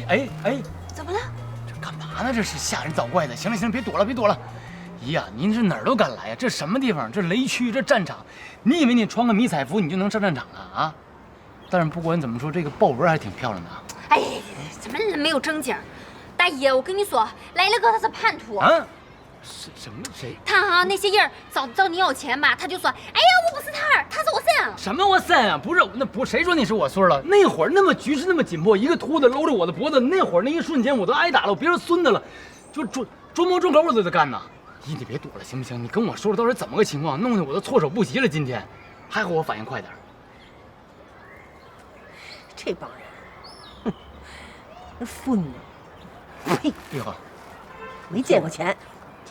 哎，怎么了？这干嘛呢？这是吓人捣怪的。行了，别躲了。姨呀，您这哪儿都敢来呀？这什么地方？这雷区，这战场。你以为你穿个迷彩服你就能上战场啊？啊！但是不管怎么说，这个豹纹还挺漂亮的啊。哎，怎么没有正经？大爷，我跟你说，来了个他是叛徒。啊？什么谁？他那些人找你要钱吧，他就说，哎呀，我不是他，他是我孙。什么我孙啊？不是，那不谁说你是我孙了？那会儿那么局势那么紧迫，一个秃子搂着我的脖子，那会儿那一瞬间我都挨打了，我别说孙子了，就捉摸众口我都得干呐。姨，你别躲了行不行？你跟我说说到底怎么个情况，弄得我都措手不及了。今天还好我反应快点。这帮人，哼，那孙子，呸！哎呦，没见过钱。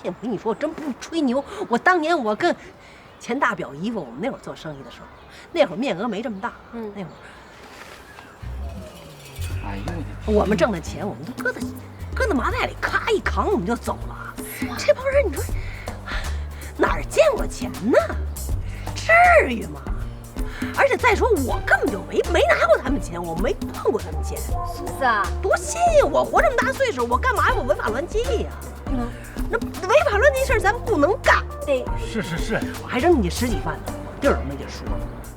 我跟你说，我真不是吹牛。我当年我跟钱大表姨夫，我们那会儿做生意的时候，那会儿面额没这么大，那会儿，哎呦我们挣的钱，我们都搁在麻袋里，咔一扛我们就走了。这帮人，你说哪儿见过钱呢？至于吗？而且再说我根本就没拿过他们钱，我没碰过他们钱，是不是啊？多新呀！我活这么大岁数，我干嘛要违法乱纪呀？那违法乱纪事儿咱不能干。对，是，我还扔你10几万呢，地儿都没地说。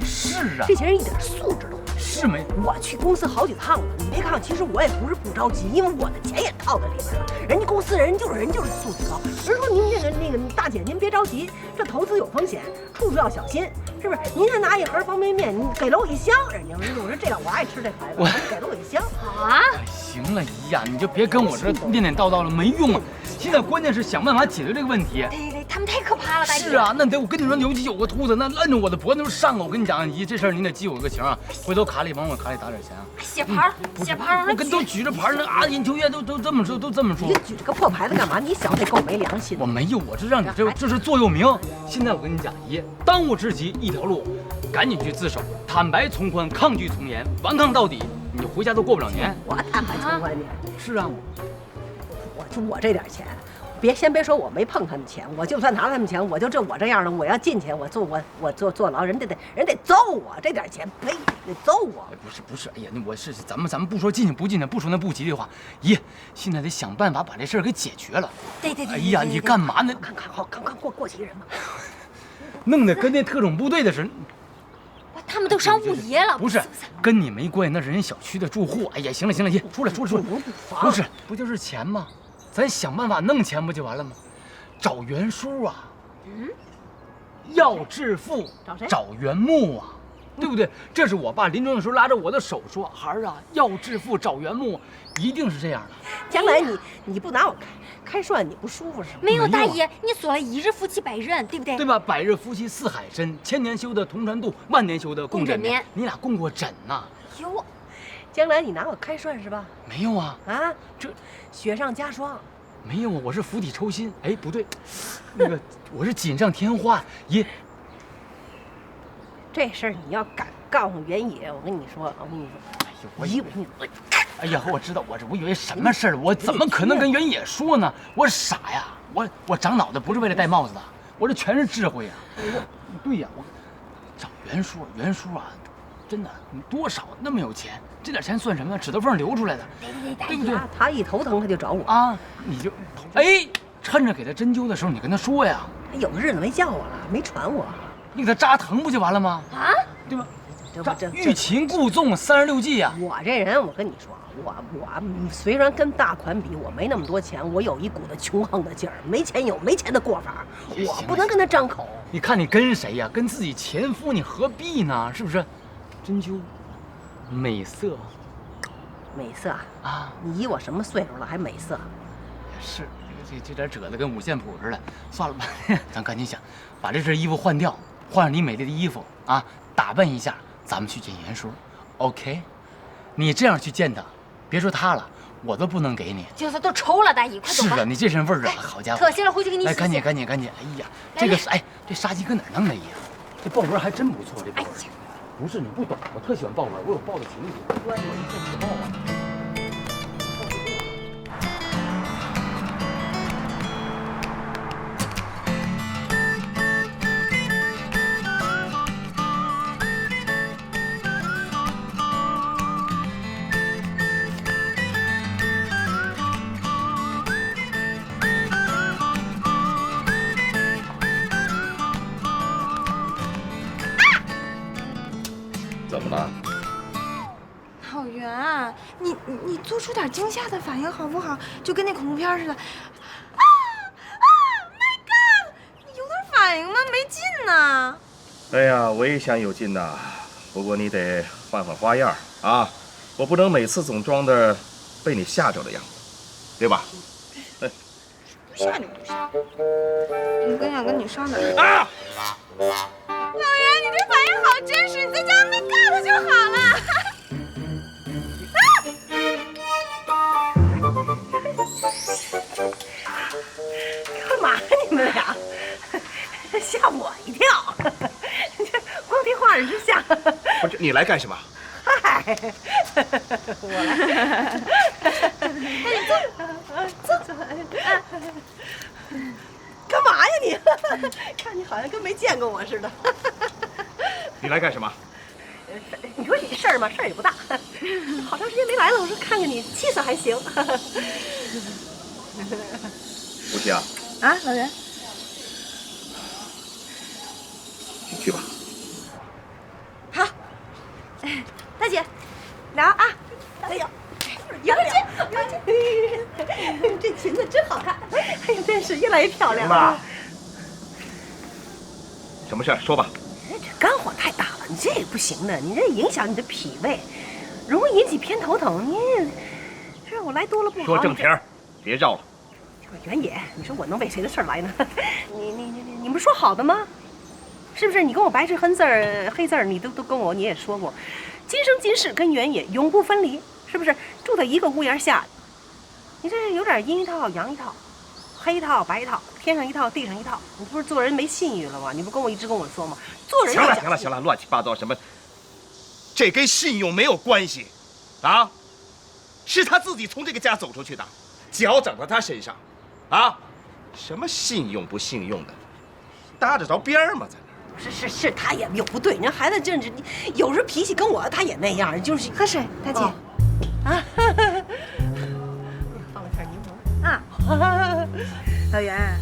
是啊，这些人一点素质都没有。是没？我去公司好几趟了，你别看，其实我也不是不着急，因为我的钱也套在里边了。人家公司人就是素质高。人说您那个大姐，您别着急，这投资有风险，处处要小心，是不是？您还拿一盒方便面，你给了我1箱，人家我说这个我爱吃这牌子，给了我1箱啊。行了，姨呀，你就别跟我这念叨叨了，没用啊。现在关键是想办法解决这个问题。对，他们太可怕了，大姐。是啊，那得我跟你说，尤其有个秃子，那摁着我的脖子就上啊！我跟你讲，姨这事儿你得记我个情啊，回头卡里往我卡里打点钱啊。写牌，写牌，我跟都举着牌呢啊！研究院都这么说，都这么说。你举这个破牌子干嘛？你小子够没良心。我没有，我这让你这是座右铭。现在我跟你讲，姨，当务之急一条路，赶紧去自首，坦白从宽，抗拒从严，顽抗到底，你回家都过不了年。我坦白从宽去。是啊，我这点钱。先别说我没碰他们钱，我就算拿他们钱，我这样的，我要进去，我坐牢，人得揍我，这点钱，呸，得揍我。不是，哎呀，那我是咱们不说进去不进去，不说那不吉利话，姨，现在得想办法把这事儿给解决了。对。哎呀，你干嘛呢？看过几个人吧，弄得跟那特种部队的似的。他们都上物业了。不是，跟你没关系，那是人小区的住户。哎呀，行了，姨，出来。不是，不就是钱吗？咱想办法弄钱不就完了吗？找袁叔啊，要致富，找袁木啊，对不对？这是我爸临终的时候拉着我的手说：“孩儿啊，要致富找袁木，一定是这样的。”将来你不拿我开涮，你不舒服是吗？没有，大爷，你说了1日夫妻百日恩，对不对？对吧？百日夫妻似海深，千年修的同船渡，万年修的共枕眠。你俩共过枕呐？有。将来你拿我开涮是吧？没有啊，这雪上加霜。没有啊，我是釜底抽薪。哎，不对，那个我是锦上添花。爷，这事儿你要敢告诉原野，我跟你说，哎呀，我知道，我以为什么事儿，我怎么可能跟原野说呢？我傻呀，我长脑袋不是为了戴帽子的，我这全是智慧呀。对呀，我找袁叔啊，真的，你多少那么有钱，这点钱算什么？指头缝流出来的，对不对？他一头疼他就找我啊，你就趁着给他针灸的时候，你跟他说呀。有的日子没叫我了，没传我，你给他扎疼不就完了吗？啊，对吧？欲擒故纵36计呀！我这人，我跟你说，我虽然跟大款比，我没那么多钱，我有一股子穷横的劲儿，没钱有没钱的过法，我不能跟他张口。你看你跟谁呀？跟自己前夫，你何必呢？是不是？针灸，美色啊！你以我什么岁数了还美色？是，这点褶子跟五线谱似的。算了吧，咱赶紧想，把这身衣服换掉，换上你美丽的衣服啊，打扮一下。咱们去见袁叔 ，OK？ 你这样去见他，别说他了，我都不能给你。就是都抽了，大姨，快走吧。是啊，你这身味儿啊，好家伙！可惜了，回去给你洗。来，赶紧！哎呀，这个这纱巾搁哪儿弄的呀？这豹纹还真不错，这豹纹。不是你不懂，我特喜欢豹纹，我有豹的情节。我一见起豹啊。怎么了？老袁，你做出点惊吓的反应好不好？就跟那恐怖片似的。My God！ 你有点反应吗？没劲呢。哎呀，我也想有劲呐，不过你得换花样啊！我不能每次总装的被你吓着的样子，对吧？不吓你不吓。我更想跟你上点。啊！老袁，你这反应好真实，你在家没干了就好了。干嘛呀你们俩？吓我一跳！光听话之下。不是你来干什么？嗨，我来。那你坐。干嘛呀你？看你好像跟没见过我似的。你来干什么？你说你事儿嘛，事儿也不大。好长时间没来了，我说看看你气色还行。无锡啊，啊，老袁，你去吧。好，大姐，聊啊，哎呦，一会儿见，这裙子真好看，哎呀，真是越来越漂亮了。什么事儿？说吧。这肝火太大了，你这也不行的，你这影响你的脾胃，容易引起偏头疼。你这我来多了不好。说正题儿，别绕了。原野，你说我能为谁的事儿来呢？你们说好的吗？是不是？你跟我白纸黑字儿，你都跟我你也说过，今生今世跟原野永不分离，是不是？住在一个屋檐下，你这有点阴一套阳一套，黑一套白一套，天上一套地上一套，你不是做人没信誉了吗？你不一直跟我说吗？做人行了，乱七八糟什么？这跟信用没有关系，啊，是他自己从这个家走出去的，脚长到他身上，啊，什么信用不信用的，搭得着边儿吗？在那儿。是，他也有不对，人孩子正是有时脾气跟我他也那样，就是喝水，大姐。啊，放了片柠檬啊。老袁，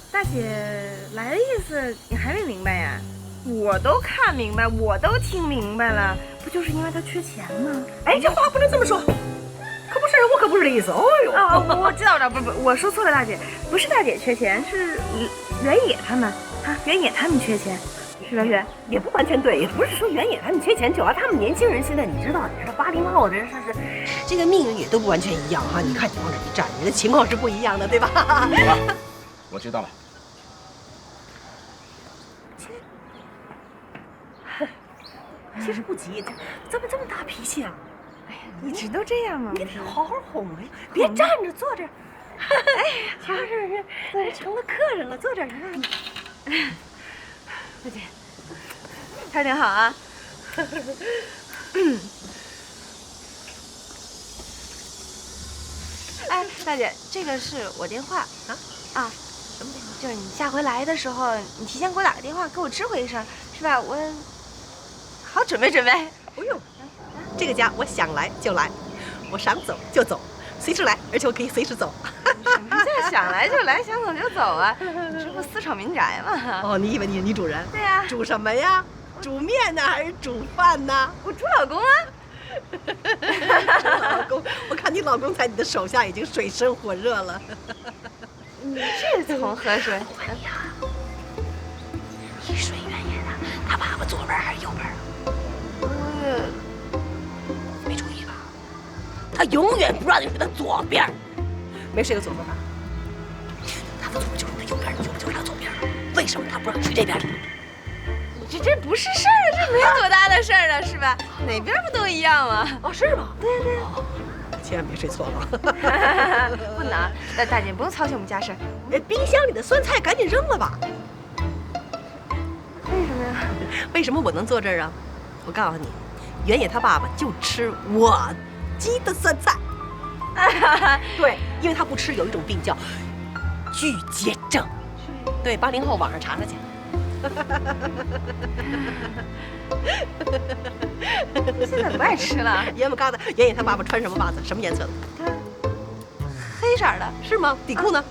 大姐来的意思你还没明白呀？我都看明白，我都听明白了，不就是因为他缺钱吗？哎，这话不能这么说，我可不是这意思。哦呦，我知道，不，我说错了，大姐，不是大姐缺钱，是原野他们啊，原野他们缺钱，是吧？也不完全对，也不是说原野他们缺钱，主要他们年轻人现在你知道，80后的人是这个命运也都不完全一样哈。你看你往这一站，你的情况是不一样的，对吧？好了，我知道了。其实不急，怎么这么大脾气啊？哎呀，一直都这样吗？你得好好哄哎，别站着坐着。哎呀，就是成了客人了，坐这儿。大姐，态挺好啊。哎，大姐，这个是我电话啊，什么电话？就是你下回来的时候，你提前给我打个电话，给我知会一声，是吧？我好准备。不用，这个家我想来就来，我想走就走，随时来，而且我可以随时走。什么叫想来就来，想走就走啊？这不私闯民宅吗？哦，你以为你是女主人？对呀。煮什么呀？煮面呢，还是煮饭呢？我煮老公啊。煮老公，我看你老公在你的手下已经水深火热了。你这从何水？我问你啊，一水原野的，他爸爸左边还是右边？没注意吧？他永远不让你睡他左边，没睡过左边吧？他的左边就是他右边，右边就是他左边，为什么他不让你睡这边？这不是事儿，这没有多大的事儿啊，是吧？哪边不都一样吗？哦，是吗？对。千万别睡错了。不能，大姐不用操心我们家事儿。冰箱里的酸菜赶紧扔了吧。为什么呀？为什么我能坐这儿啊？我告诉你，原野他爸爸就吃我鸡的酸菜。对，因为他不吃有一种病叫巨结症。对，80后网上查查去。现在不爱吃了。原野他爸爸穿什么袜子？什么颜色的？黑色的。是吗？底裤呢？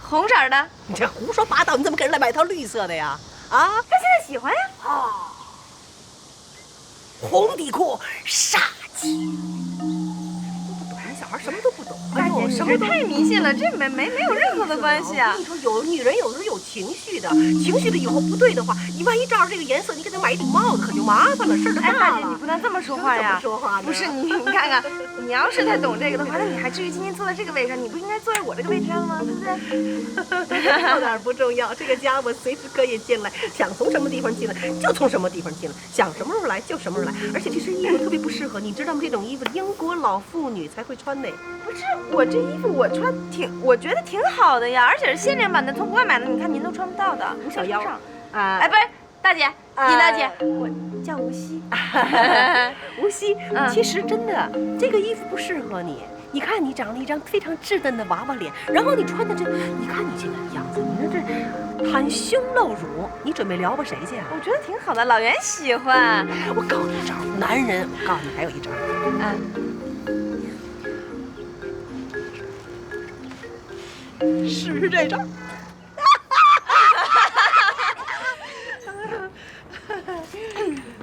红色的。你这胡说八道！你怎么给人来买套绿色的呀？啊？他现在喜欢呀。哦，红底裤杀鸡。都不懂，小孩什么都不懂。大姐，你这太迷信了，这没有任何的关系啊！我跟你说，有女人有时候有情绪的，情绪的以后不对的话，你万一照着这个颜色，你给她买一顶帽子，可就麻烦了，事儿就大了。大姐，你不能这么说话呀！说话不是你看看，你要是太懂这个的话，那你还至于今天坐在这个位置上？你不应该坐在我这个位置上吗？对不对？到哪儿不重要，这个家我随时可以进来，想从什么地方进来就从什么地方进来，想什么时候来就什么时候来。而且这身衣服特别不适合，你知道吗？这种衣服英国老妇女才会穿的。不是，我这衣服我穿我觉得挺好的呀，而且是限量版的，从国外买的，你看您都穿不到的。吴小妖啊，哎，不是大姐，你大姐，我叫无锡。无锡，其实真的这个衣服不适合你。你看你长了一张非常稚嫩的娃娃脸，然后你穿的这，你看你这个样子，你说这袒胸露乳，你准备撩拨谁去啊？我觉得挺好的，老袁喜欢。我告诉你一招，男人，我告诉你还有一招。是这招。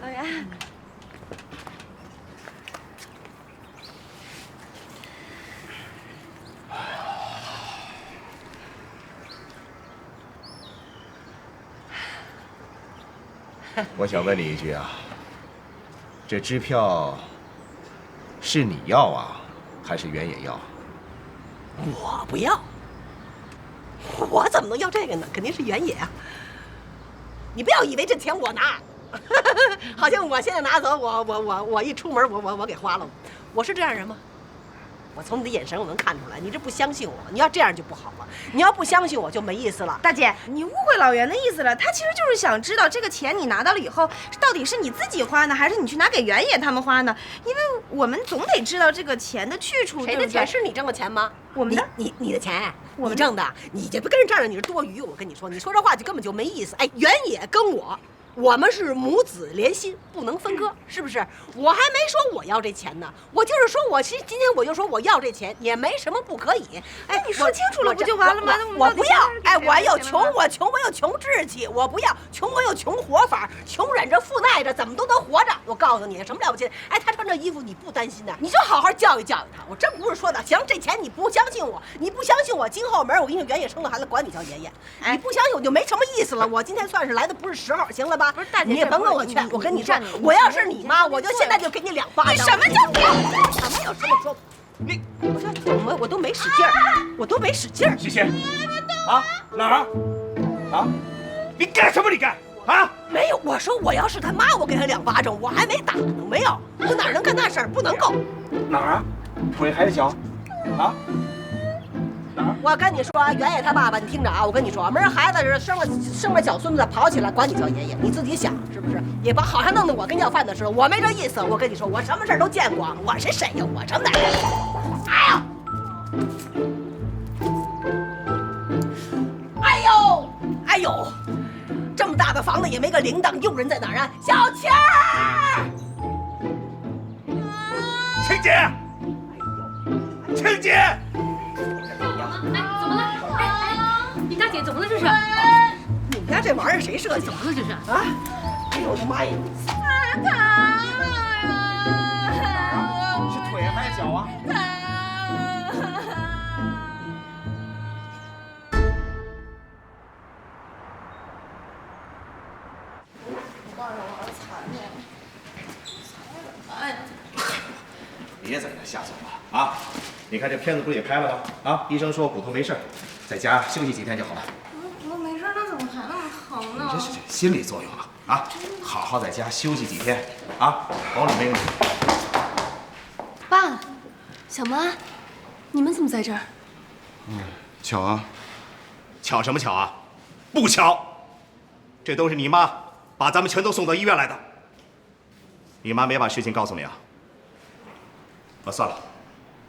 老袁。我想问你一句啊，这支票是你要啊，还是原野要？我不要，我怎么能要这个呢？肯定是原野啊！你不要以为这钱我拿，好像我现在拿走，我一出门我给花了。我是这样人吗？我从你的眼神我能看出来，你这不相信我。你要这样就不好了，你要不相信我就没意思了。大姐，你误会老袁的意思了，他其实就是想知道这个钱你拿到了以后，到底是你自己花呢，还是你去拿给原野他们花呢？因为我们总得知道这个钱的去处。谁的钱？是你挣的钱吗？我们的，你的钱，你挣的，你这不跟人站着你是多余。我跟你说，你说这话就根本就没意思。哎，原野跟我们是母子连心，不能分割，是不是？我还没说我要这钱呢，我就是说今天我就说我要这钱，也没什么不可以。哎，你说清楚了不就完了吗？我不要。哎，我有穷，我有穷志气，我不要穷，我有穷活法，穷忍着，富耐着，怎么都能活着。我告诉你，什么了不起？哎，他穿这衣服你不担心的，你就好好教育教育他。我真不是说的。行，这钱你不相信我，今后门我给你原野生了孩子，管你叫爷爷。你不相信我就没什么意思了。我今天算是来的不是时候，行了吧？不是大姐，你也甭跟我劝。我跟你说，我要是你妈，我就现在就给你2巴掌。你什么叫不要？什么有这么说？你，我都没使劲儿，我都没使劲儿。谢谢。啊，哪儿啊？啊，你干什么？你干啊？没有，我说我要是他妈，我给他2巴掌，我还没打呢。没有，我哪能干那事儿？不能够。哪儿啊？腿还是脚？啊？我跟你说，原野他爸爸，你听着啊！我跟你说，没人孩子是生了小孙子跑起来，管你叫爷爷，你自己想是不是？也把好像弄得我跟要饭的似的，我没这意思。我跟你说，我什么事都见过，我是谁呀？我什么奶奶？哎呦，这么大的房子也没个铃铛，佣人在哪儿啊？小青儿，青姐，青姐。怎么了？你大姐怎么了？这是？你们家这玩意儿谁设计？怎么了？这是？啊！哎呦我的妈呀！太疼了呀！是腿还是脚啊？我告诉我残了，哎，别在这瞎琢磨啊！你看这片子不是也拍了吗？啊，医生说骨头没事，在家休息几天就好了。骨头没事，那怎么还那么疼呢？这是心理作用啊！好好在家休息几天啊，保你没问题。爸，小妈，你们怎么在这儿？巧啊！巧什么巧啊？不巧，这都是你妈把咱们全都送到医院来的。你妈没把事情告诉你啊？算了。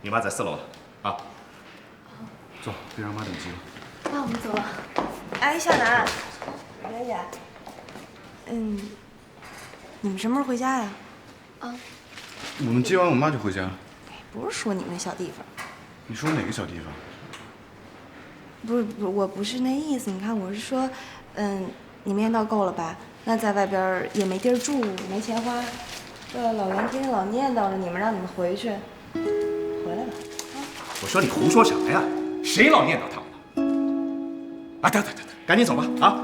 你妈在4楼了，啊！走，别让妈等急了。爸，我们走了。哎，向南，原野，你们什么时候回家呀？啊，我们接完我妈就回家。不是说你们小地方。你说哪个小地方？不是，我不是那意思。你看，我是说，你们也闹够了吧？那在外边也没地儿住，没钱花。这老袁天天老念叨着你们，让你们回去。回来吧，我说你胡说什么呀？谁老念叨他们了？啊，等，赶紧走吧！啊，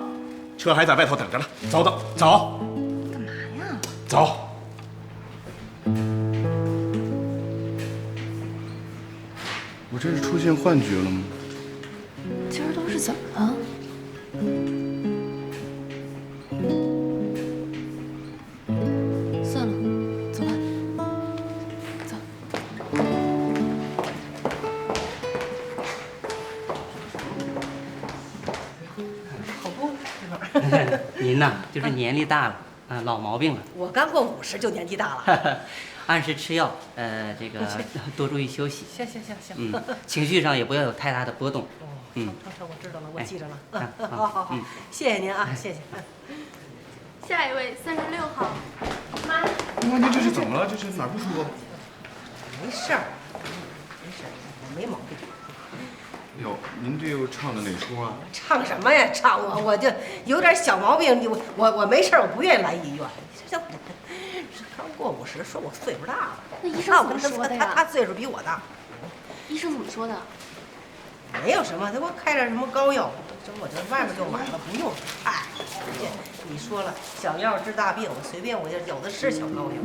车还在外头等着呢。走。干嘛呀？走。我这是出现幻觉了吗？今儿都是怎么了？算了，走吧。走。好不？您呐，就是年龄大了，老毛病了。我刚过50就年纪大了。按时吃药，这个多注意休息。行。情绪上也不要有太大的波动。成，我知道了，我记着了。好，谢谢您啊，谢谢。下一位36号，妈。妈，您这是怎么了？这是哪儿不舒服？没事儿，我没毛病。哟，您这又唱的哪出啊？唱什么呀？唱我就有点小毛病，我没事儿，我不愿意来医院。这刚过50，说我岁数大了。那医生怎么说的呀？他岁数比我大。医生怎么说的？没有什么，他给我开点什么膏药，我这外面就买了，不用。哎，你说了，小药治大病，我随便我就有的是小膏药。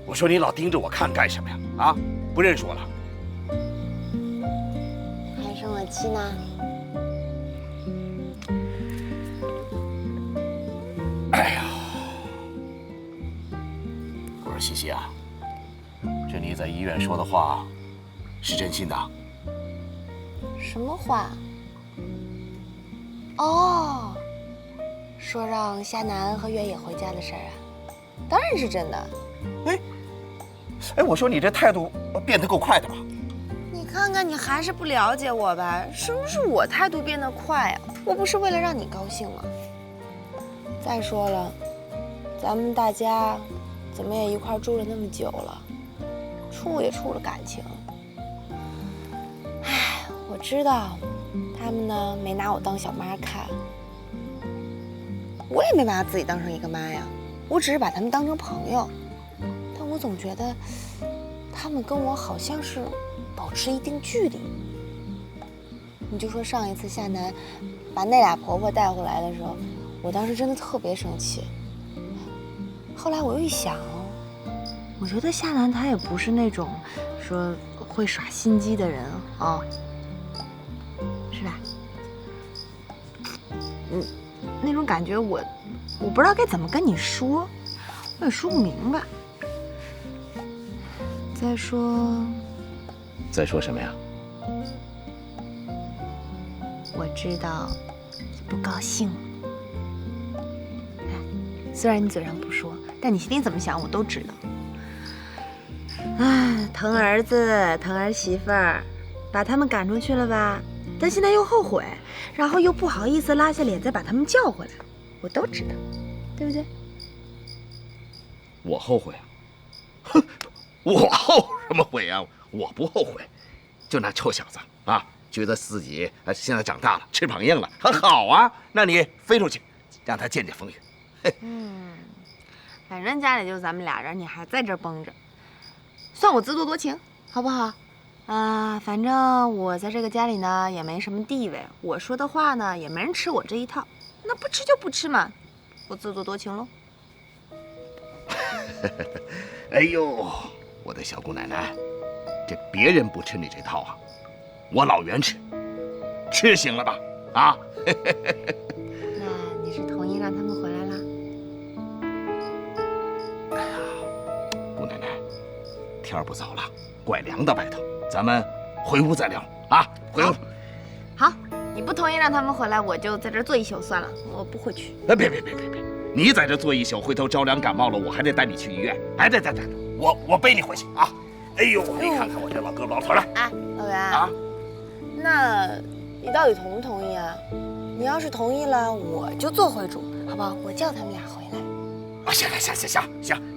我说你老盯着我看干什么呀？啊，不认识我了？还生我气呢？哎呀，我说西西啊，这你在医院说的话，是真心的？什么话？哦，说让夏楠和越野回家的事儿啊，当然是真的。哎，我说你这态度变得够快的吧？你看看，你还是不了解我吧？是不是我态度变得快啊？我不是为了让你高兴吗？再说了，咱们大家怎么也一块住了那么久了，处也处了感情。唉，我知道，他们呢没拿我当小妈看，我也没把自己当成一个妈呀，我只是把他们当成朋友。但我总觉得，他们跟我好像是保持一定距离。你就说上一次夏楠把那俩婆婆带回来的时候，我当时真的特别生气。后来我又一想，我觉得夏楠她也不是那种说会耍心机的人啊，是吧？那种感觉我不知道该怎么跟你说，我也说不明白。再说什么呀？我知道你不高兴，虽然你嘴上不说，但你心里怎么想我都知道。哎，疼儿子疼儿媳妇儿，把他们赶出去了吧，但现在又后悔，然后又不好意思拉下脸再把他们叫回来，我都知道，对不对？我后悔啊？哼，我后什么悔啊？我不后悔，就那臭小子啊，觉得自己现在长大了，翅膀硬了，很好啊。那你飞出去，让他见见风雨。反正家里就咱们俩人，你还在这儿绷着，算我自作多情，好不好？反正我在这个家里呢也没什么地位，我说的话呢也没人吃我这一套，那不吃就不吃嘛，我自作多情喽。哎呦，我的小姑奶奶，这别人不吃你这套啊，我老袁吃行了吧？啊？那你是同意让他们回来啦？哎呀，姑奶奶，天儿不早了，怪凉的外头，咱们回屋再聊啊！回屋。好，你不同意让他们回来，我就在这儿坐一宿算了，我不回去。别！你在这坐一宿，回头着凉感冒了，我还得带你去医院。哎，对，我背你回去啊！哎呦，你看看我这老胳膊老腿的。哎，老袁啊，那你到底同不同意啊？你要是同意了，我就做回主，好不好？我叫他们俩回来。啊，行，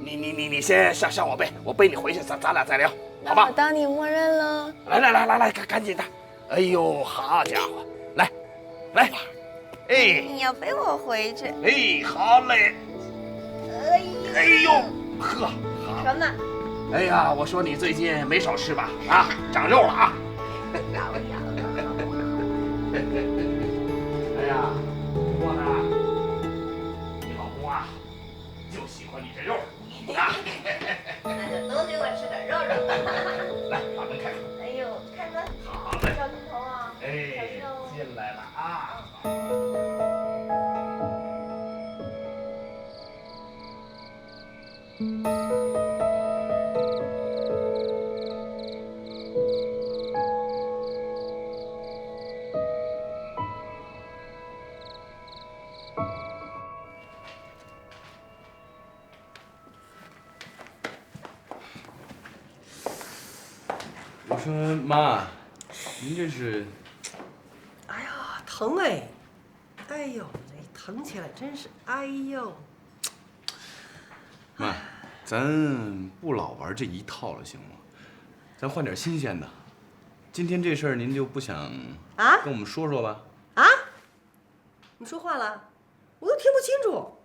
你先上我背，我背你回去，咱俩再聊，好吧？我当你默认了。来，赶紧的！哎呦，好家伙，来，哎，你要背我回去。哎，好嘞。哎呦，呵，你说呢？哎呀，我说你最近没少吃吧？啊，长肉了啊！饶了。哎呀，不过呢，你老公啊，就喜欢你这肉啊。那就多给我吃点肉。来，把门开开。哎呦，开门。好嘞。小心头啊。哎，进来了啊。我说妈，您这是？哎呀，疼哎！哎呦，这疼起来真是，哎呦！妈，咱不老玩这一套了，行吗？咱换点新鲜的。今天这事儿您就不想跟我们说说吧？啊？你说话了？我都听不清楚。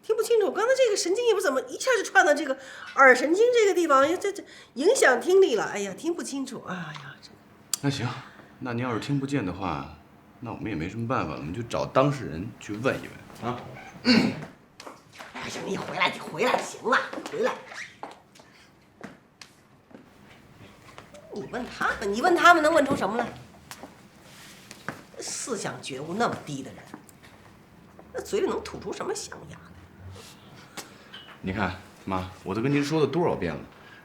听不清楚，刚才这个神经也不怎么，一下就串到这个耳神经这个地方，这影响听力了。哎呀，听不清楚。哎呀，那行，那您要是听不见的话，那我们也没什么办法，我们就找当事人去问一问啊。哎，行，你回来，行了，回来。你问他们能问出什么来？思想觉悟那么低的人，那嘴里能吐出什么象牙来？你看，妈，我都跟您说了多少遍了，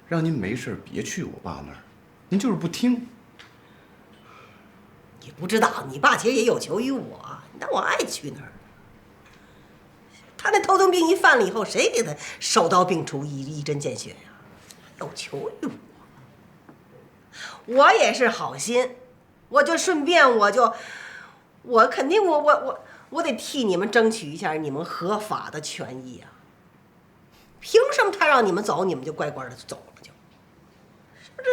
让您没事别去我爸那儿，您就是不听。你不知道，你爸其实也有求于我，但我爱去那儿。他那头疼病一犯了以后，谁给他手刀病除、一针见血呀？有求于我。我也是好心，我就顺便我肯定我得替你们争取一下你们合法的权益啊！凭什么他让你们走，你们就乖乖的走了就？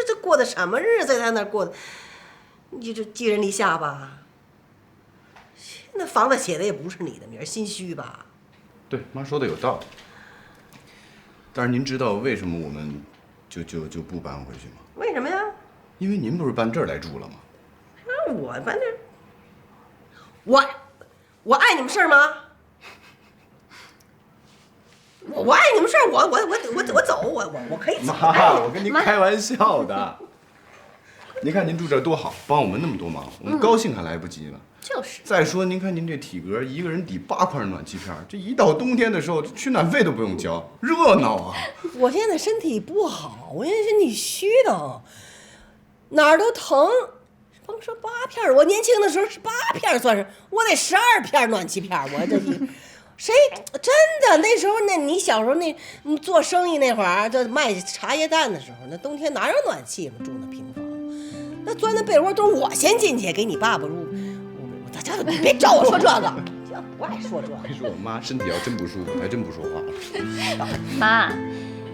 这过的什么日子，在他那儿过的，你这寄人篱下吧？那房子写的也不是你的名，心虚吧？对，妈说的有道理。但是您知道为什么我们就不搬回去吗？为什么呀？因为您不是搬这儿来住了吗？那我搬这儿，我碍你们事儿吗？我碍你们事儿，我走，我可以走。妈，我跟您开玩笑的。您看您住这儿多好，帮我们那么多忙，我们高兴还来不及呢。就是。再说您看您这体格，一个人抵8块暖气片，这一到冬天的时候，取暖费都不用交，热闹啊！我现在身体不好，我现在身体虚的，哪儿都疼。甭说8片，我年轻的时候是8片算是，我得12片暖气片，我这谁真的那时候你小时候你做生意那会儿，这卖茶叶蛋的时候，那冬天哪有暖气嘛？住那平房，那钻那被窝都是我先进去给你爸爸入。大家你别找我说这个，我爱说这个。别说我妈身体要真不舒服，还真不说话了。妈，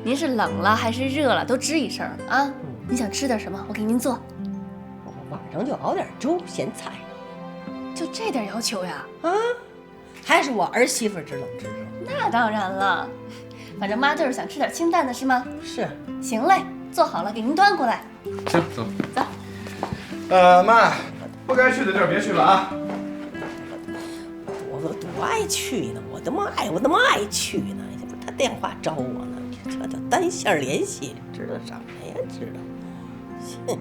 您是冷了还是热了，都吱一声啊！你想吃点什么，我给您做。晚上就熬点粥咸菜，就这点要求呀？啊，还是我儿媳妇知冷知热。那当然了，反正妈就是想吃点清淡的，是吗？是。行嘞，做好了给您端过来。行，走。走。妈，不该去的地儿别去了啊。我多爱去呢，我他妈爱去呢，这不是他电话找我呢，这叫单线联系，知道什么呀？知道。哼。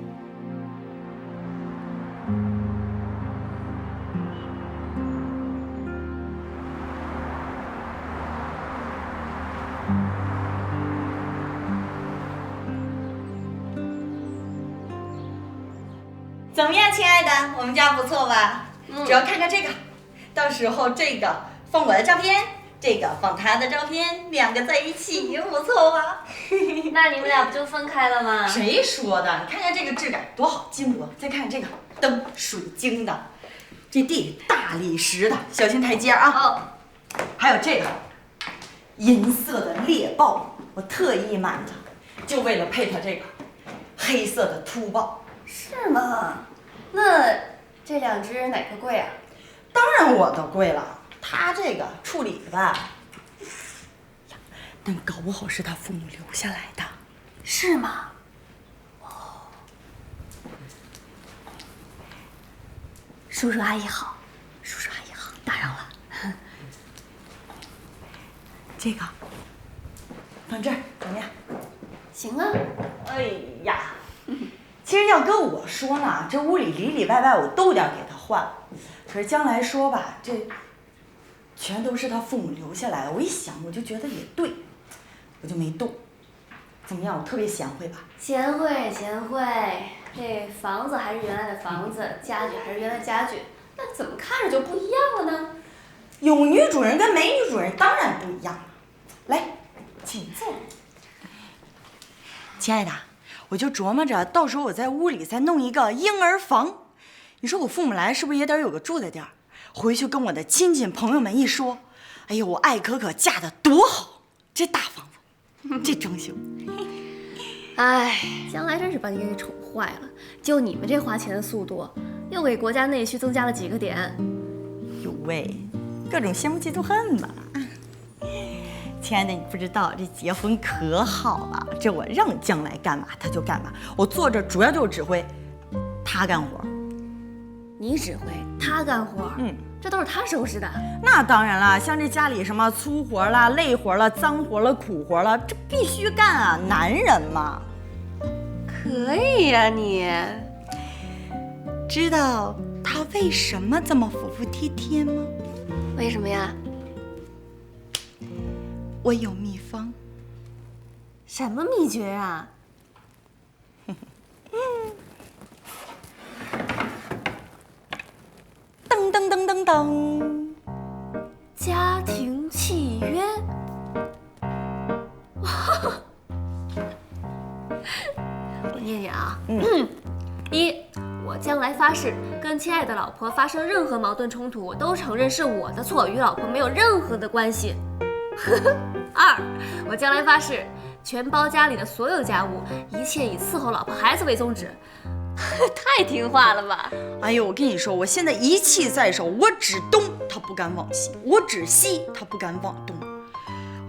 怎么样，亲爱的？我们家不错吧？主要看看这个，到时候这个放我的照片，这个放他的照片，两个在一起，不错吧？那你们俩不就分开了吗？谁说的？你看看这个质感多好，金箔。再看看这个灯，水晶的，这地大理石的，小心台阶啊。哦。还有这个银色的猎豹，我特意买的，就为了配它这个黑色的秃豹。是吗？那这2只哪个贵啊？当然我的贵了，他这个处理吧，但搞不好是他父母留下来的。是吗？哦。叔叔阿姨好，叔叔阿姨好，打扰了。这个放这儿怎么样？行啊。哎呀。其实要跟我说呢，这屋里里里外外我都得给他换，可是将来说吧，这全都是他父母留下来的。我一想，我就觉得也对，我就没动。怎么样？我特别贤惠吧？贤惠，贤惠。这房子还是原来的房子，家具还是原来家具，那怎么看着就不一样了呢？有女主人跟没女主人当然不一样了。来，请坐。亲爱的，我就琢磨着，到时候我在屋里再弄一个婴儿房。你说我父母来是不是也得有个住的地儿？回去跟我的亲戚朋友们一说，哎呦，我艾可可嫁得多好，这大房子，这装修。哎，将来真是把你给宠坏了。就你们这花钱的速度，又给国家内需增加了几个点。有喂，各种羡慕嫉妒恨吧。亲爱的，你不知道这结婚可好了，这我让将来干嘛他就干嘛，我坐着主要就是指挥他干活。你指挥他干活？这都是他收拾的。那当然了，像这家里什么粗活啦、累活了、脏活了、苦活了，这必须干啊，男人嘛。可以呀，你知道他为什么这么服服帖帖吗？为什么呀？我有秘方。什么秘诀啊？噔噔噔噔噔，家庭契约。我念念啊，一，我将来发誓，跟亲爱的老婆发生任何矛盾冲突，我都承认是我的错，与老婆没有任何的关系。二，我将来发誓，全包家里的所有家务，一切以伺候老婆孩子为宗旨。太听话了吧！哎呦，我跟你说，我现在一气在手，我指东他不敢往西，我指西他不敢往东。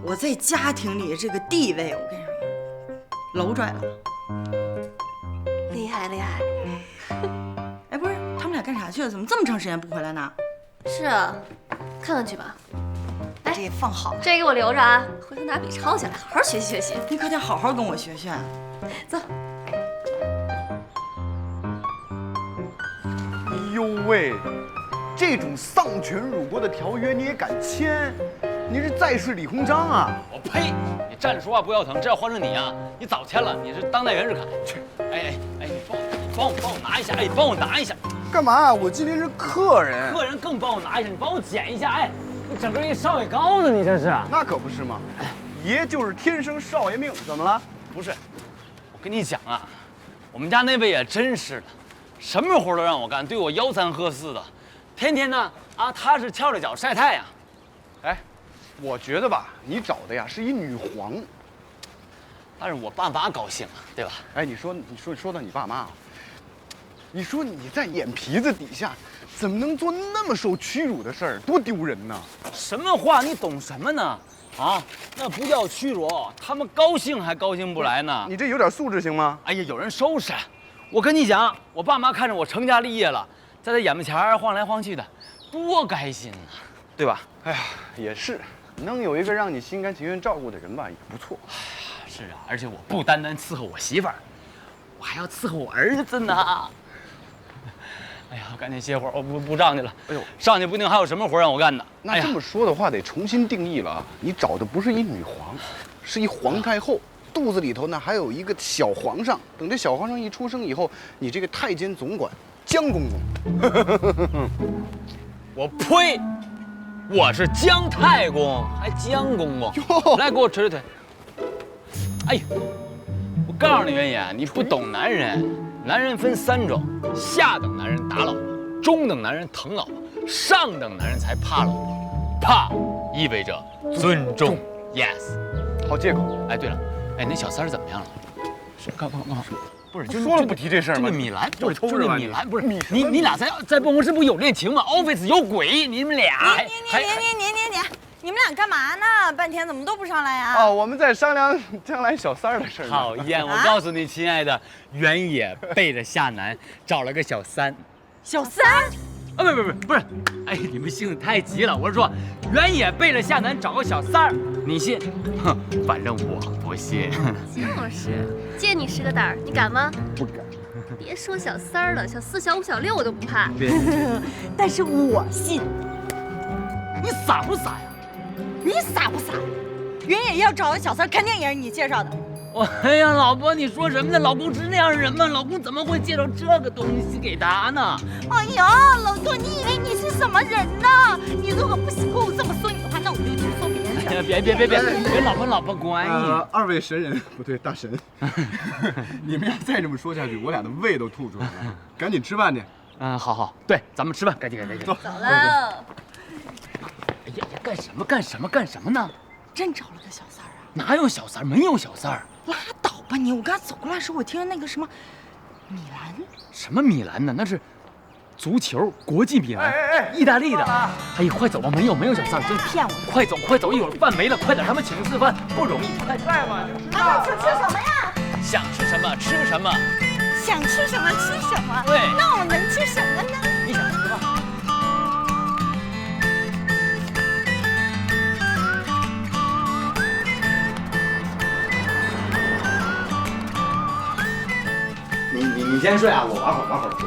我在家庭里这个地位，我跟你说，楼拽了。厉害厉害！哎，不是，他们俩干啥去了？怎么这么长时间不回来呢？是啊，看看去吧。把这也放好了，这给我留着啊，回头拿笔抄下来，好好学习学习。你可得好好跟我学学。走。哎呦喂，这种丧权辱国的条约你也敢签？你是再世李鸿章啊！我呸！你站着说话不腰疼，这要换成你啊，你早签了，你是当代袁世凯。去，哎，你帮我拿一下，哎，帮我拿一下。干嘛？我今天是客人。客人更帮我拿一下，你帮我捡一下，哎，你整个一少爷高子，你这是？那可不是嘛，爷就是天生少爷命，怎么了？不是，我跟你讲啊，我们家那位也真是的，什么活都让我干，对我吆三喝四的，天天呢他是翘着脚晒太阳。哎，我觉得吧，你找的呀是一女皇，但是我爸妈高兴啊，对吧？哎，你说到你爸妈啊，你说你在眼皮子底下，怎么能做那么受屈辱的事儿？多丢人呐！什么话？你懂什么呢？啊，那不叫屈辱，他们高兴还高兴不来呢。你这有点素质行吗？哎呀，有人收拾。我跟你讲，我爸妈看着我成家立业了，在他眼巴前晃来晃去的，多开心啊，对吧？哎呀，也是，能有一个让你心甘情愿照顾的人吧，也不错。是啊，而且我不单单伺候我媳妇儿，我还要伺候我儿子呢。哎呀，赶紧歇会儿，我不仗去了。哎呦，上去不定还有什么活让我干呢。那这么说的话，得重新定义了啊！你找的不是一女皇，是一皇太后，肚子里头呢还有一个小皇上。等这小皇上一出生以后，你这个太监总管江公公。我呸！我是姜太公，还姜公公。来，给我捶捶腿。哎呀，我告诉你，袁野，你不懂男人。男人分3种：下等男人打老婆，中等男人疼老婆，上等男人才怕老婆。怕意味着尊重 ，yes。好借口。哎，对了，哎，那小三儿怎么样了？干嘛？不是，说了不提这事儿吗？这个米兰不是，偷着吧？米兰不是你俩在办公室不有恋情吗 ？Office 有鬼，你们俩。你们俩干嘛呢？半天怎么都不上来啊？哦，我们在商量将来小三儿的事儿。讨厌！我告诉你，亲爱的，原野背着夏楠找了个小三。小三？啊，不是，哎，你们性子太急了。我是说，原野背着夏楠找个小三儿，你信？哼，反正我不信。就是，借你10个胆儿，你敢吗？不敢。别说小3儿了，小4、小5、小6我都不怕。但是我信。你傻不傻呀？你傻不傻？原野要找的小三，肯定也是你介绍的。哎呀，老婆，你说什么呢？老公是那样人吗？老公怎么会介绍这个东西给他呢？哎呀，老公，你以为你是什么人呢？你如果不喜欢我这么说你的话，那我就去说别人。哎呀，别，老婆乖。二位神人不对，大神，你们要再这么说下去，我俩的胃都吐出来了，赶紧吃饭去。好，对，咱们吃饭，赶紧走了。哎呀，干什么呢？真找了个小三儿啊？哪有小三儿？没有小三儿。拉倒吧你！我刚走过来的时候，我听见那个什么米兰。什么米兰呢？那是足球国际米兰，意大利的。哎呀，快走吧！没有小三儿，真骗我！快走，一会儿饭没了，快点，他们请次饭不容易，快吧！想吃什么呀？想吃什么吃什么。想吃什么吃什么。对，那我能吃什么呢？你想吃吧。你先睡啊，我玩会儿睡。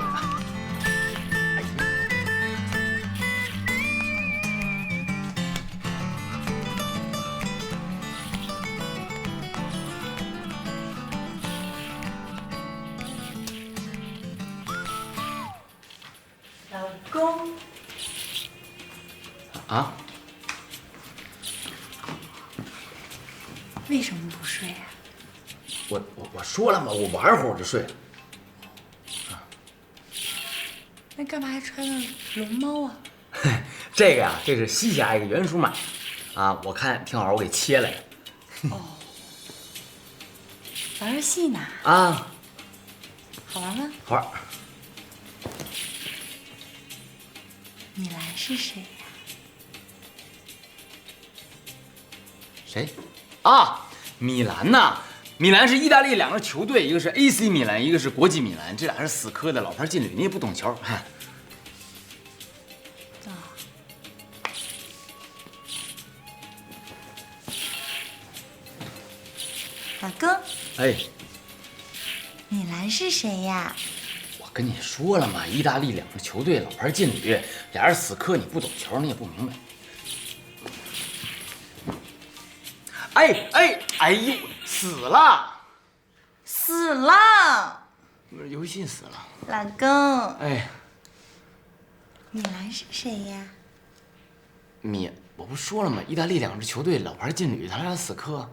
老公。啊？为什么不睡呀？我说了嘛，我玩会儿我就睡了。那干嘛还穿个龙猫啊？这个呀，这是西峡一个原属买的，啊，我看挺好，我给切来了。哦，玩游戏呢？啊，好玩吗？好玩。米兰是谁呀？谁？啊，米兰呐，米兰是意大利两个球队，一个是 AC 米兰，一个是国际米兰，这俩是死磕的老牌劲旅，你也不懂球。老公，哎，米兰是谁呀？我跟你说了嘛，意大利两个球队老牌劲旅，俩人死磕，你不懂球，你也不明白。哎呦，死了！死了！游戏死了。老公，哎，米兰是谁呀？我不说了吗？意大利两支球队老牌劲旅，他俩死磕。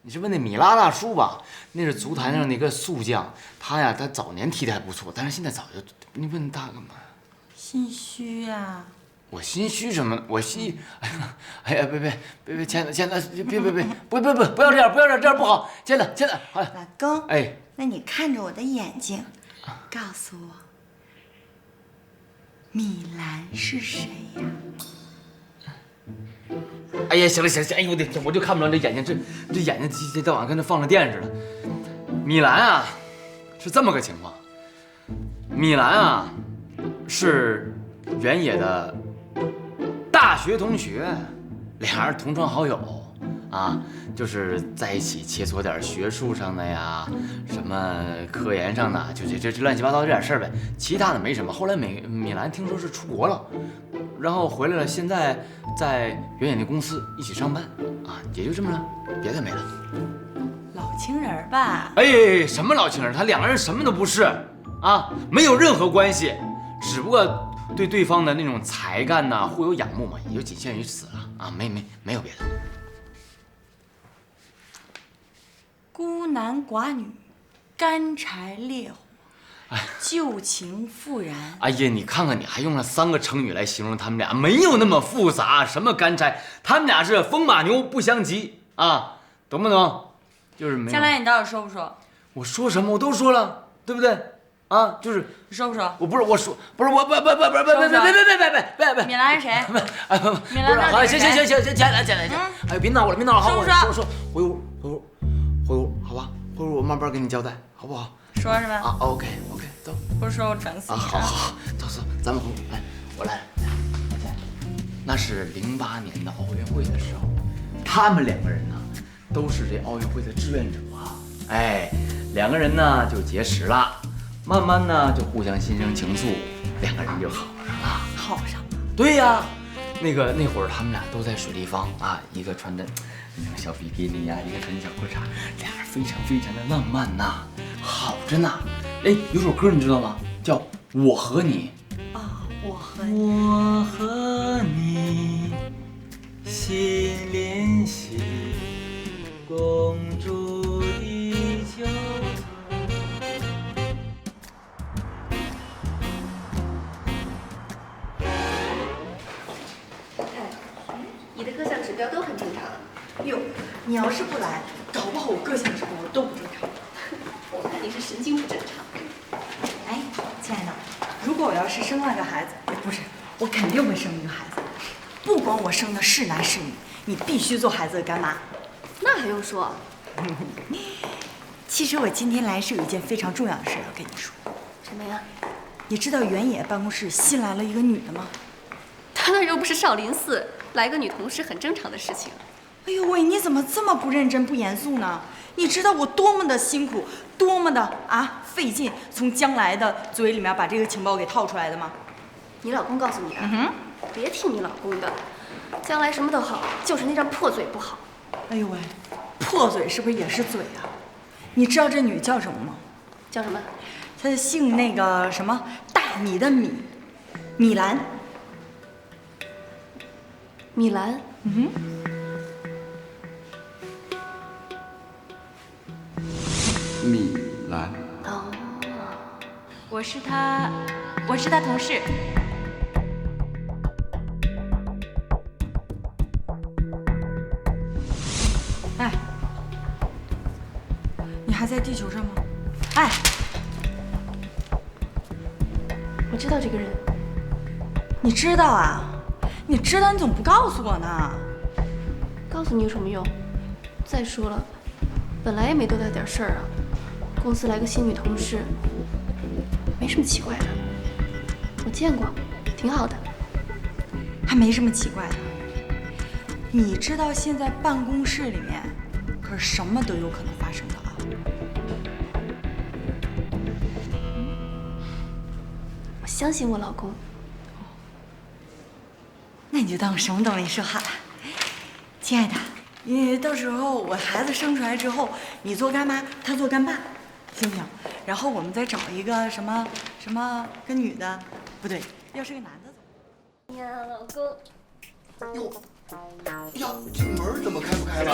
你是问那米拉大叔吧？那是足坛上那个宿将，他早年踢得还不错，但是现在早就……你问他干嘛？心虚呀。我心虚什么？我心……哎呀，别，亲爱的，不要这样，这样不好，亲爱的，老公，哎，那你看着我的眼睛，告诉我，米兰是谁呀？哎呀，行了，哎呦我的天，我就看不着这眼睛，这眼睛一天到晚跟那放着电似的。米兰啊，是这么个情况。米兰啊，是原野的大学同学，俩人同窗好友啊，就是在一起切磋点学术上的呀，什么科研上的，就这乱七八糟这点事儿呗，其他的没什么。后来米兰听说是出国了。然后回来了，现在在原野那公司一起上班，啊，也就这么了，别的没了。老情人吧？哎，什么老情人？他两个人什么都不是，啊，没有任何关系，只不过对对方的那种才干呐互有仰慕嘛，也就仅限于此了啊，没有别的。孤男寡女，干柴烈火。旧情复燃。哎呀，你看看，你还用了3个成语来形容他们俩，没有那么复杂。什么干柴，他们俩是风马牛不相及啊，懂不懂？就是没有。将来你到底说不说？我说什么我都说了，对不对？啊，就是你说不说？我不是我说，不是我别，米兰是谁？米兰好，行，哎，别闹了，好，我说，回屋，好吧，回屋我慢慢跟你交代，好不好？说是吧？啊 ，OK， 走。不是说我整死你啊！好，走，咱们回屋。来，我来。那是08年的奥运会的时候，他们2个人呢，都是这奥运会的志愿者啊。哎，2个人呢就结识了，慢慢呢就互相心生情愫，2个人就好上了。好上了？对呀，那会儿他们俩都在水立方啊，一个穿的小比基尼呀，一个穿小裤衩，俩人非常非常的浪漫呐，好着呢。哎，有首歌你知道吗？叫《我和你》。我和你心连心，共筑地球你的各项指标都很正常。哟，你要是不来，搞不好我各项指标都不正常。我看你是神经不正常。哎，亲爱的，如果我要是生了个孩子，不是，我肯定会生一个孩子。不管我生的是男是女，你必须做孩子的干妈。那还用说？其实我今天来是有一件非常重要的事要跟你说。什么呀？你知道原野办公室新来了一个女的吗？他那又不是少林寺，来个女同事很正常的事情。哎呦喂，你怎么这么不认真不严肃呢？你知道我多么的辛苦，多么的费劲，从将来的嘴里面把这个情报给套出来的吗？你老公告诉你的。别听你老公的，将来什么都好，就是那张破嘴不好。哎呦喂，破嘴是不是也是嘴啊？你知道这女叫什么吗？叫什么？她姓那个什么大米的米，米兰。米兰？米兰。哦，我是他同事。哎，你还在地球上吗？哎，我知道这个人。你知道啊？你知道你怎么不告诉我呢？告诉你有什么用？再说了，本来也没多大点事儿啊。公司来个新女同事，没什么奇怪的。我见过，挺好的。还没什么奇怪的。你知道现在办公室里面可是什么都有可能发生的啊。我相信我老公。那你就当我什么都没说好了，亲爱的。你到时候我孩子生出来之后，你做干妈，他做干爸，行不行？然后我们再找一个什么个女的，不对，要是个男的怎么？呀，老公。哟，呀，这门怎么开不开了？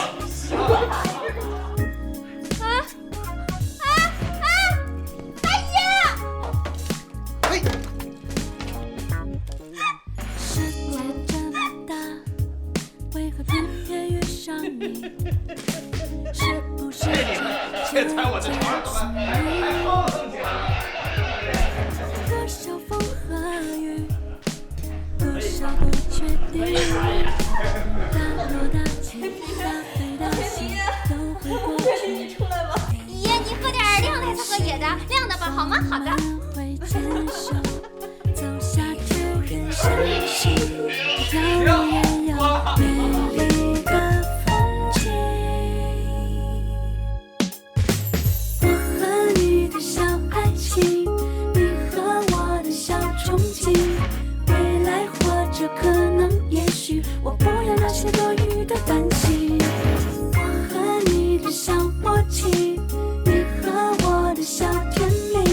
大爷！嘿。世界这么大，为何偏偏遇上你？是不是别踩我的床上，还蹦起来！多少风和雨，多少不确定，大落大起，大飞大起，都会过去。爷，你喝点亮的，才喝野的，亮的吧，好吗？好的。会牵手走下去，人生是遥远又美丽的风景。我和你的小爱情，你和我的小憧憬，未来或者可能也许，我不要那些多余的担心。我和你的小默契，你和我的小甜蜜，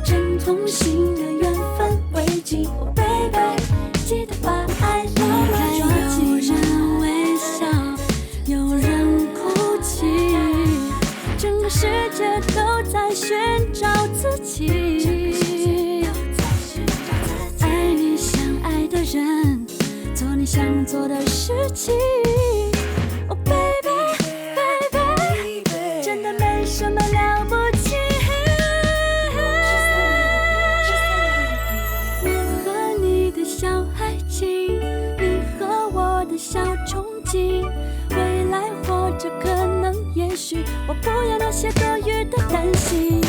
真同心的缘分为己。Oh baby， 记得把爱牢牢抓紧。有人微笑，有人哭泣，整个世界都在寻找自己。爱你想爱的人，做你想做的事情。Oh baby baby， 真的没什么了不起。我和你的小爱情，你和我的小憧憬，未来或者可能也许，我不要那些多余的担心。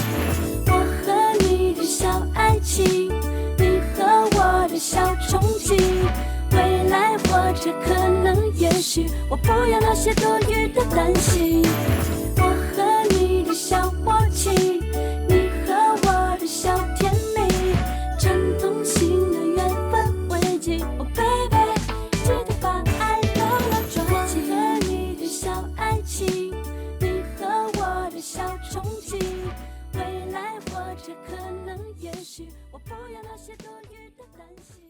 我和你的小爱情，你和我的小憧憬，未来或者可能也许，我不要那些多余的担心。我和你的小默契，你和我的小甜蜜，真同心的缘分为己。Oh baby，这可能也许，我不要那些多余的担心。